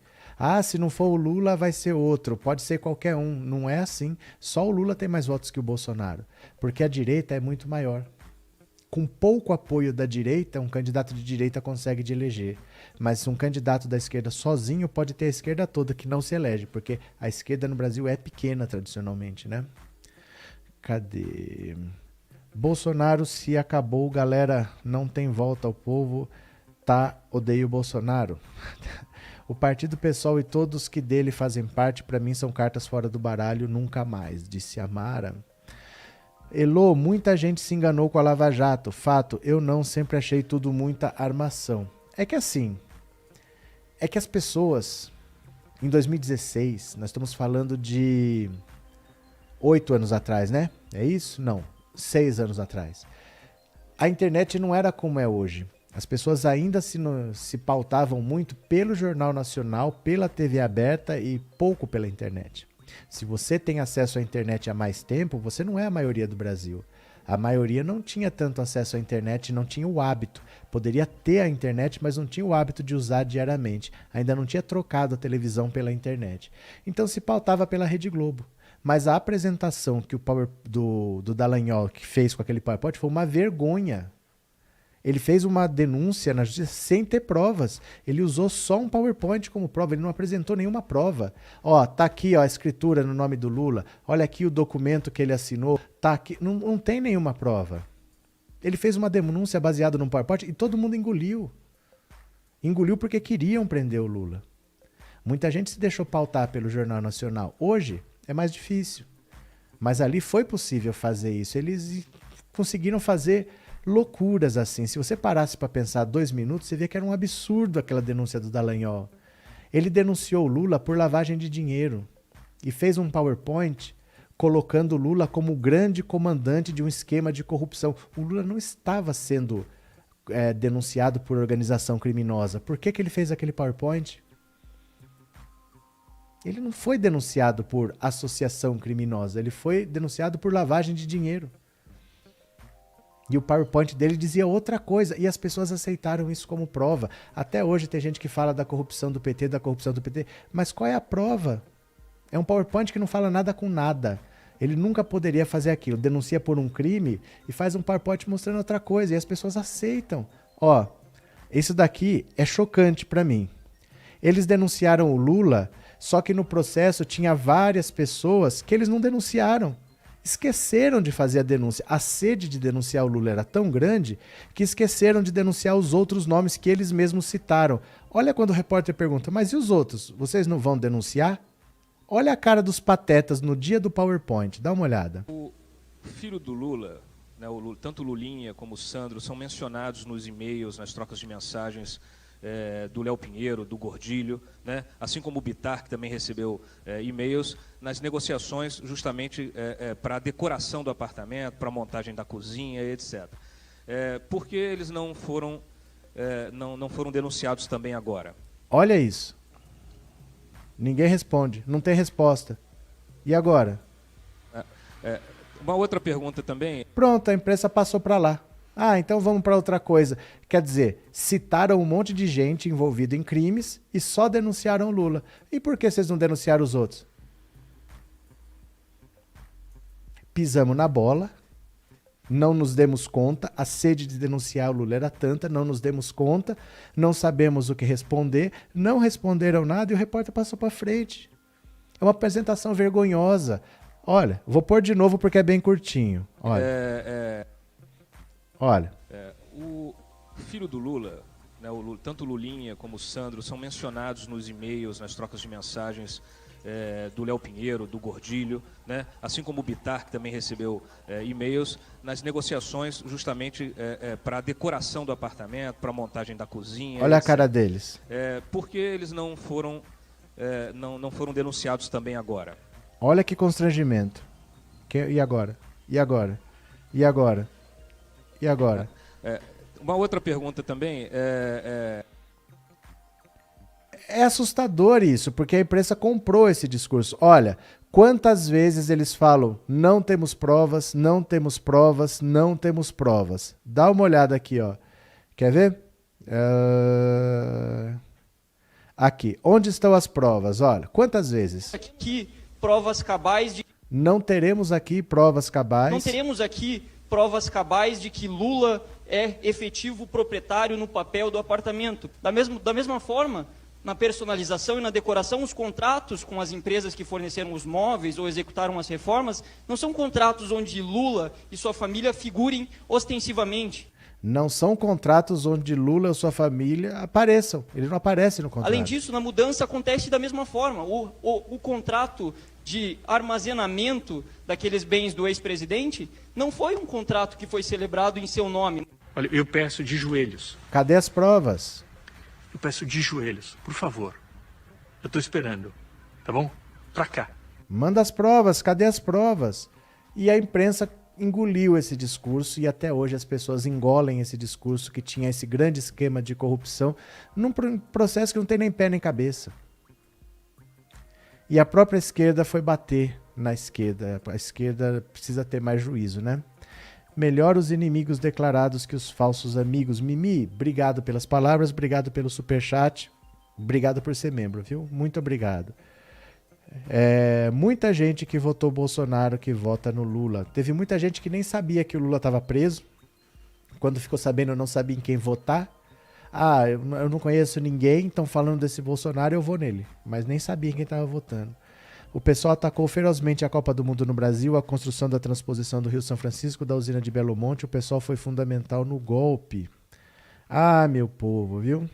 Se não for o Lula, vai ser outro. Pode ser qualquer um. Não é assim. Só o Lula tem mais votos que o Bolsonaro. Porque a direita é muito maior. Com pouco apoio da direita, um candidato de direita consegue de eleger. Mas um candidato da esquerda sozinho pode ter a esquerda toda que não se elege, porque a esquerda no Brasil é pequena tradicionalmente, né? Cadê? Bolsonaro se acabou, galera, não tem volta ao povo, odeio o Bolsonaro. O Partido PSOL e todos que dele fazem parte, para mim, são cartas fora do baralho, nunca mais, disse a Mara. Elô, muita gente se enganou com a Lava Jato. Fato, eu não, sempre achei tudo muita armação. É que assim, é que as pessoas, em 2016, nós estamos falando de 8 anos atrás, né? É isso? Não, 6 anos atrás. A internet não era como é hoje. As pessoas ainda se pautavam muito pelo Jornal Nacional, pela TV aberta e pouco pela internet. Se você tem acesso à internet há mais tempo, você não é a maioria do Brasil. A maioria não tinha tanto acesso à internet, não tinha o hábito. Poderia ter a internet, mas não tinha o hábito de usar diariamente. Ainda não tinha trocado a televisão pela internet. Então se pautava pela Rede Globo. Mas a apresentação que o do Dallagnol que fez com aquele PowerPoint foi uma vergonha. Ele fez uma denúncia na justiça sem ter provas. Ele usou só um PowerPoint como prova, ele não apresentou nenhuma prova. Ó, tá aqui ó, a escritura no nome do Lula, olha aqui o documento que ele assinou, tá aqui, não tem nenhuma prova. Ele fez uma denúncia baseada num PowerPoint e todo mundo engoliu. Engoliu porque queriam prender o Lula. Muita gente se deixou pautar pelo Jornal Nacional. Hoje é mais difícil. Mas ali foi possível fazer isso. Eles conseguiram fazer loucuras assim. Se você parasse para pensar 2 minutos, você vê que era um absurdo aquela denúncia do Dallagnol. Ele denunciou o Lula por lavagem de dinheiro e fez um PowerPoint colocando o Lula como o grande comandante de um esquema de corrupção. O Lula não estava sendo denunciado por organização criminosa. Por que ele fez aquele PowerPoint? Ele não foi denunciado por associação criminosa, ele foi denunciado por lavagem de dinheiro. E o PowerPoint dele dizia outra coisa, e as pessoas aceitaram isso como prova. Até hoje tem gente que fala da corrupção do PT, mas qual é a prova? É um PowerPoint que não fala nada com nada. Ele nunca poderia fazer aquilo, denuncia por um crime e faz um PowerPoint mostrando outra coisa, e as pessoas aceitam. Ó, isso daqui é chocante para mim. Eles denunciaram o Lula, só que no processo tinha várias pessoas que eles não denunciaram. Esqueceram de fazer a denúncia. A sede de denunciar o Lula era tão grande que esqueceram de denunciar os outros nomes que eles mesmos citaram. Olha quando o repórter pergunta, mas e os outros? Vocês não vão denunciar? Olha a cara dos patetas no dia do PowerPoint. Dá uma olhada. O filho do Lula, né, tanto o Lulinha como o Sandro, são mencionados nos e-mails, nas trocas de mensagens do Léo Pinheiro, do Gordilho, né? Assim como o Bittar, que também recebeu e-mails, nas negociações justamente para a decoração do apartamento, para a montagem da cozinha, etc. Por que eles não foram denunciados também agora? Olha isso. Ninguém responde, não tem resposta. E agora? Uma outra pergunta também. Pronto, a imprensa passou para lá. Ah, então vamos para outra coisa. Quer dizer, citaram um monte de gente envolvida em crimes e só denunciaram o Lula. E por que vocês não denunciaram os outros? Pisamos na bola, não nos demos conta, a sede de denunciar o Lula era tanta, não nos demos conta, não sabemos o que responder, não responderam nada e o repórter passou para frente. É uma apresentação vergonhosa. Olha, vou pôr de novo porque é bem curtinho. Olha. Olha. O filho do Lula, né, tanto o Lulinha como o Sandro, são mencionados nos e-mails, nas trocas de mensagens do Léo Pinheiro, do Gordilho, né, assim como o Bittar, que também recebeu e-mails, nas negociações justamente para a decoração do apartamento, para a montagem da cozinha. Olha etc. a cara deles. Por que eles não foram denunciados também agora? Olha que constrangimento. E agora? E agora? E agora? E agora? Uma outra pergunta também É assustador isso, porque a imprensa comprou esse discurso. Olha, quantas vezes eles falam, não temos provas, não temos provas, não temos provas. Dá uma olhada aqui, ó. Quer ver? Aqui, onde estão as provas? Olha, quantas vezes? Aqui, provas cabais de... Não teremos aqui provas cabais. Não teremos aqui provas cabais de que Lula é efetivo proprietário no papel do apartamento. Da mesma forma, na personalização e na decoração, os contratos com as empresas que forneceram os móveis ou executaram as reformas não são contratos onde Lula e sua família figurem ostensivamente. Não são contratos onde Lula ou sua família apareçam. Ele não aparece no contrato. Além disso, na mudança acontece da mesma forma. O contrato de armazenamento daqueles bens do ex-presidente não foi um contrato que foi celebrado em seu nome. Olha, eu peço de joelhos. Cadê as provas? Eu peço de joelhos, por favor. Eu tô esperando, tá bom? Pra cá. Manda as provas, cadê as provas? E a imprensa engoliu esse discurso e até hoje as pessoas engolem esse discurso que tinha esse grande esquema de corrupção num processo que não tem nem pé nem cabeça. E a própria esquerda foi bater na esquerda. A esquerda precisa ter mais juízo, né? Melhor os inimigos declarados que os falsos amigos. Mimi, obrigado pelas palavras, obrigado pelo superchat, obrigado por ser membro, viu? Muito obrigado. Muita gente que votou Bolsonaro que vota no Lula. Teve muita gente que nem sabia que o Lula estava preso. Quando ficou sabendo, não sabia em quem votar. Ah, eu não conheço ninguém, estão falando desse Bolsonaro, eu vou nele. Mas nem sabia quem estava votando. O pessoal atacou ferozmente a Copa do Mundo no Brasil, a construção da transposição do Rio São Francisco, da usina de Belo Monte. O pessoal foi fundamental no golpe. Ah, meu povo, viu?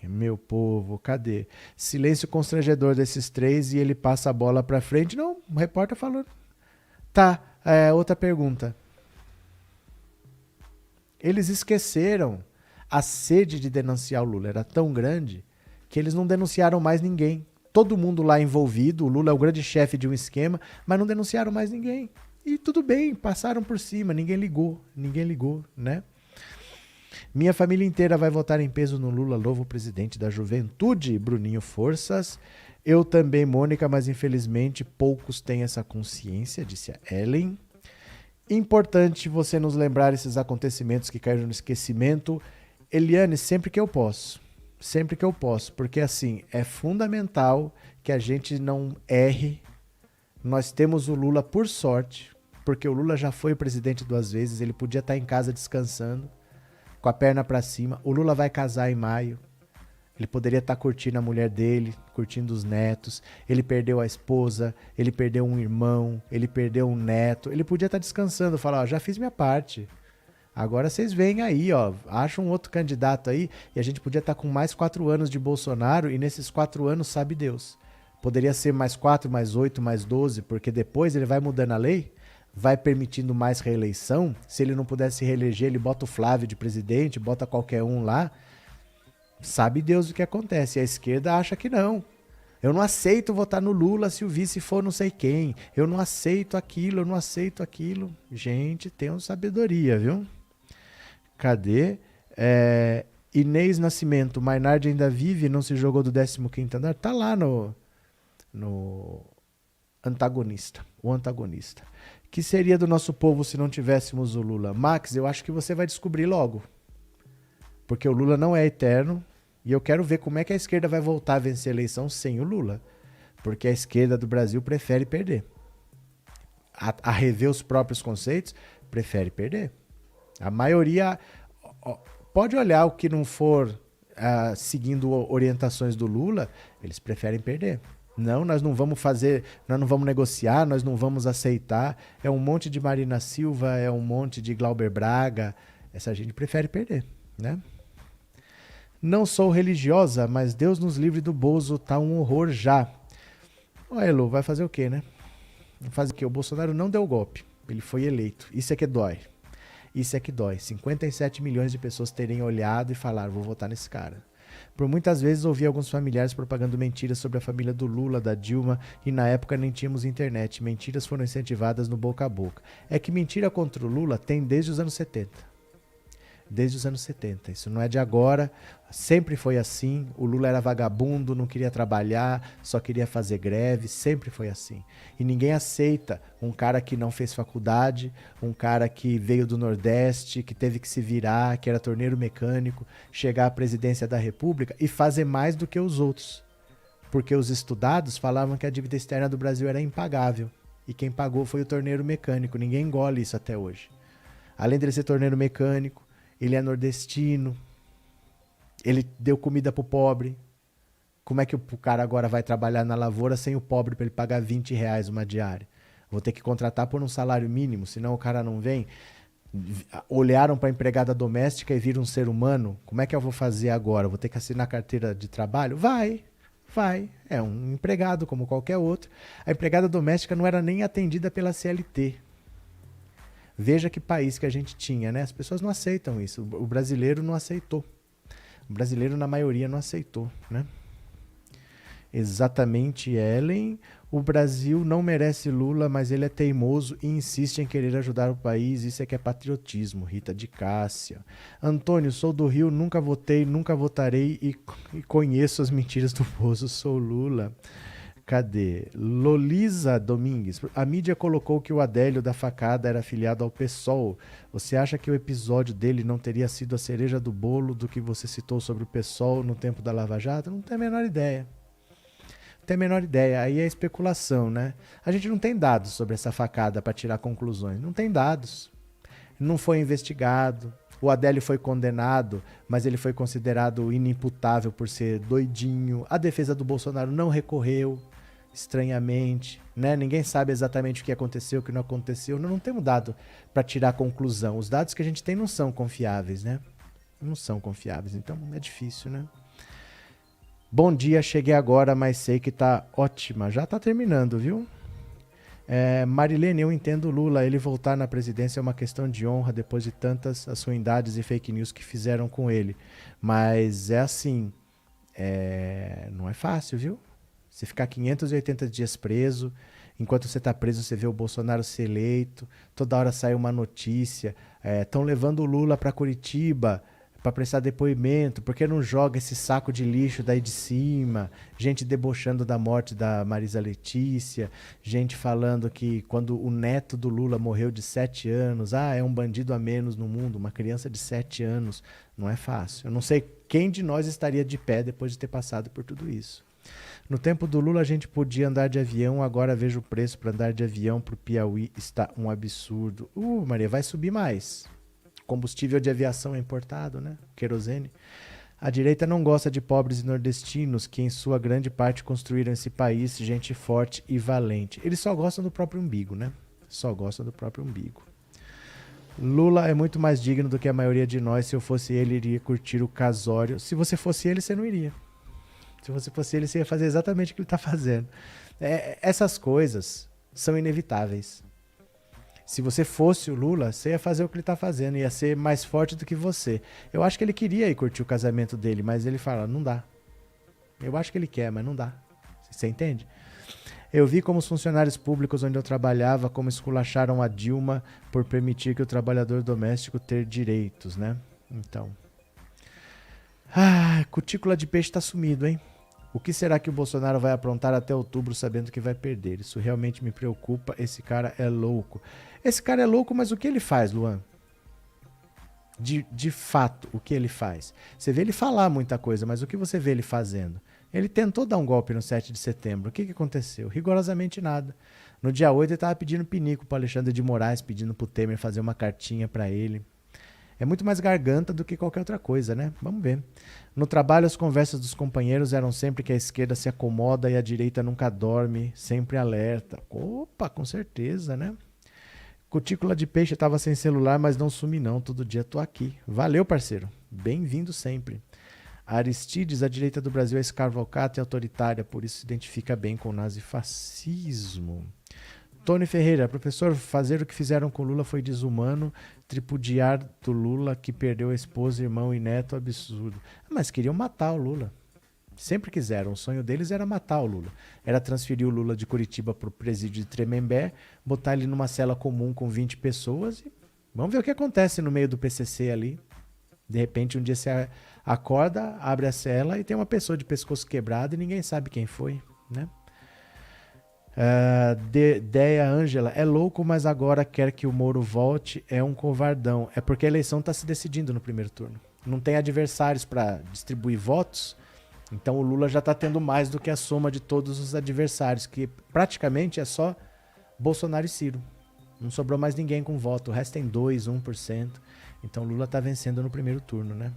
Meu povo, cadê? Silêncio constrangedor desses três e ele passa a bola pra frente. Não, o repórter falando. Tá, outra pergunta. Eles esqueceram. A sede de denunciar o Lula era tão grande que eles não denunciaram mais ninguém. Todo mundo lá envolvido, o Lula é o grande chefe de um esquema, mas não denunciaram mais ninguém. E tudo bem, passaram por cima, ninguém ligou, né? Minha família inteira vai votar em peso no Lula, novo presidente da juventude. Bruninho, forças. Eu também, Mônica, mas infelizmente poucos têm essa consciência, disse a Ellen. Importante você nos lembrar esses acontecimentos que caíram no esquecimento. Eliane, sempre que eu posso, porque assim, é fundamental que a gente não erre. Nós temos o Lula por sorte, porque o Lula já foi presidente 2 vezes, ele podia estar em casa descansando, com a perna pra cima. O Lula vai casar em maio. Ele poderia estar curtindo a mulher dele, curtindo os netos. Ele perdeu a esposa, ele perdeu um irmão, ele perdeu um neto. Ele podia estar descansando, falar, ó, já fiz minha parte. Agora vocês veem aí, ó, acham um outro candidato aí, e a gente podia estar com mais 4 anos de Bolsonaro, e nesses 4 anos, sabe Deus. Poderia ser mais 4, mais 8, mais 12, porque depois ele vai mudando a lei, vai permitindo mais reeleição. Se ele não pudesse se reeleger, ele bota o Flávio de presidente, bota qualquer um lá. Sabe Deus o que acontece. E a esquerda acha que não. Eu não aceito votar no Lula se o vice for não sei quem. Eu não aceito aquilo, eu não aceito aquilo. Gente, tenham sabedoria, viu? Cadê? Inês Nascimento, Maynard ainda vive, não se jogou do 15º andar? Tá lá no antagonista. O antagonista. Que seria do nosso povo se não tivéssemos o Lula? Max, eu acho que você vai descobrir logo. Porque o Lula não é eterno. E eu quero ver como é que a esquerda vai voltar a vencer a eleição sem o Lula. Porque a esquerda do Brasil prefere perder. A rever os próprios conceitos, prefere perder. A maioria pode olhar o que não for seguindo orientações do Lula, eles preferem perder. Não, nós não vamos fazer, nós não vamos negociar, nós não vamos aceitar. É um monte de Marina Silva, é um monte de Glauber Braga. Essa gente prefere perder, né? Não sou religiosa, mas Deus nos livre do Bozo, tá um horror já. Ô, Elo, vai fazer o quê, né? Vai fazer o quê? O Bolsonaro não deu golpe, ele foi eleito. Isso é que dói. Isso é que dói. 57 milhões de pessoas terem olhado e falaram, vou votar nesse cara. Por muitas vezes ouvi alguns familiares propagando mentiras sobre a família do Lula, da Dilma, e na época nem tínhamos internet. Mentiras foram incentivadas no boca a boca. É que mentira contra o Lula tem desde os anos 70. Desde os anos 70. Isso não é de agora, sempre foi assim. O Lula era vagabundo, não queria trabalhar, só queria fazer greve, sempre foi assim. E ninguém aceita um cara que não fez faculdade, um cara que veio do Nordeste, que teve que se virar, que era torneiro mecânico, chegar à presidência da República e fazer mais do que os outros. Porque os estudados falavam que a dívida externa do Brasil era impagável. E quem pagou foi o torneiro mecânico. Ninguém engole isso até hoje. Além dele ser torneiro mecânico, ele é nordestino, ele deu comida pro pobre. Como é que o cara agora vai trabalhar na lavoura sem o pobre para ele pagar R$20 uma diária? Vou ter que contratar por um salário mínimo, senão o cara não vem. olharam para a empregada doméstica e viram um ser humano. Como é que eu vou fazer agora? Vou ter que assinar carteira de trabalho? Vai. É um empregado como qualquer outro. A empregada doméstica não era nem atendida pela CLT. Veja que país que a gente tinha, né? As pessoas não aceitam isso. O brasileiro não aceitou. O brasileiro, na maioria, não aceitou, né? Exatamente, Ellen. O Brasil não merece Lula, mas ele é teimoso e insiste em querer ajudar o país. Isso é que é patriotismo. Rita de Cássia. Antônio, sou do Rio, nunca votei, nunca votarei e conheço as mentiras do Bozo. Sou Lula. Cadê? Lolisa Domingues. A mídia colocou que o Adélio da facada era afiliado ao PSOL. Você acha que o episódio dele não teria sido a cereja do bolo do que você citou sobre o PSOL no tempo da Lava Jato? Não tenho a menor ideia. Tem a menor ideia, aí é especulação, né? A gente não tem dados sobre essa facada para tirar conclusões, não tem dados. Não foi investigado, o Adélio foi condenado, mas ele foi considerado inimputável por ser doidinho. A defesa do Bolsonaro não recorreu, estranhamente, né? Ninguém sabe exatamente o que aconteceu, o que não aconteceu. Não temos dado para tirar conclusão. Os dados que a gente tem não são confiáveis, né? Não são confiáveis, então é difícil, né? Bom dia, cheguei agora, mas sei que tá ótima. Já tá terminando, viu? Marilene, eu entendo o Lula. Ele voltar na presidência é uma questão de honra depois de tantas açoindades e fake news que fizeram com ele. Mas é assim, não é fácil, viu? Você ficar 580 dias preso, enquanto você tá preso você vê o Bolsonaro ser eleito, toda hora sai uma notícia, estão levando o Lula para Curitiba para prestar depoimento, porque não joga esse saco de lixo daí de cima, gente debochando da morte da Marisa Letícia, gente falando que quando o neto do Lula morreu de 7 anos, é um bandido a menos no mundo, uma criança de 7 anos, não é fácil. Eu não sei quem de nós estaria de pé depois de ter passado por tudo isso. No tempo do Lula a gente podia andar de avião, agora vejo o preço para andar de avião para o Piauí, está um absurdo. Maria, vai subir mais. Combustível de aviação é importado, né? Querosene. A direita não gosta de pobres e nordestinos, que em sua grande parte construíram esse país, gente forte e valente. Eles só gostam do próprio umbigo, né? Só gostam do próprio umbigo. Lula é muito mais digno do que a maioria de nós. Se eu fosse ele, iria curtir o casório. Se você fosse ele, você não iria. Se você fosse ele, você ia fazer exatamente o que ele está fazendo. Essas coisas são inevitáveis. Se você fosse o Lula, você ia fazer o que ele está fazendo, ia ser mais forte do que você. Eu acho que ele queria ir curtir o casamento dele, mas ele fala, não dá. Eu acho que ele quer, mas não dá. Você entende? Eu vi como os funcionários públicos onde eu trabalhava, como esculacharam a Dilma por permitir que o trabalhador doméstico ter direitos, né? Então. Cutícula de peixe está sumido, hein? O que será que o Bolsonaro vai aprontar até outubro sabendo que vai perder? Isso realmente me preocupa. Esse cara é louco. Esse cara é louco, mas o que ele faz, Luan? De fato, o que ele faz? Você vê ele falar muita coisa, mas o que você vê ele fazendo? Ele tentou dar um golpe no 7 de setembro. O que aconteceu? Rigorosamente nada. No dia 8 ele estava pedindo pinico para Alexandre de Moraes, pedindo para o Temer fazer uma cartinha para ele. É muito mais garganta do que qualquer outra coisa, né? Vamos ver. No trabalho, as conversas dos companheiros eram sempre que a esquerda se acomoda e a direita nunca dorme, sempre alerta. Opa, com certeza, né? Cutícula de peixe, estava sem celular, mas não sumi não, todo dia tô aqui. Valeu, parceiro. Bem-vindo sempre. Aristides, a direita do Brasil é escarvalcata e autoritária, por isso se identifica bem com o nazifascismo. Tony Ferreira, professor, fazer o que fizeram com Lula foi desumano, tripudiar do Lula que perdeu a esposa, irmão e neto, absurdo. Mas queriam matar o Lula. Sempre quiseram, o sonho deles era matar o Lula. Era transferir o Lula de Curitiba para o presídio de Tremembé, botar ele numa cela comum com 20 pessoas e vamos ver o que acontece no meio do PCC ali. De repente, um dia você acorda, abre a cela e tem uma pessoa de pescoço quebrado e ninguém sabe quem foi, né? Deia Ângela, é louco, mas agora quer que o Moro volte, é um covardão. É porque a eleição está se decidindo no primeiro turno. Não tem adversários para distribuir votos, então o Lula já está tendo mais do que a soma de todos os adversários, que praticamente é só Bolsonaro e Ciro. Não sobrou mais ninguém com voto, o resto tem 2%, 1%. Então o Lula está vencendo no primeiro turno, né?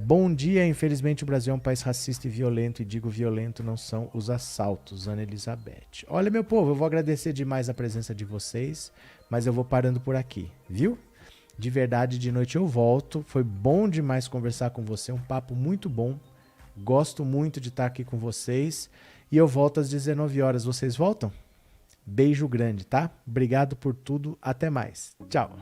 Bom dia, infelizmente o Brasil é um país racista e violento, e digo violento não são os assaltos, Ana Elizabeth. Olha, meu povo, eu vou agradecer demais a presença de vocês, mas eu vou parando por aqui, viu? De verdade, de noite eu volto. Foi bom demais conversar com você, um papo muito bom. Gosto muito de estar aqui com vocês. E eu volto às 19 horas. Vocês voltam? Beijo grande, tá? Obrigado por tudo. Até mais. Tchau.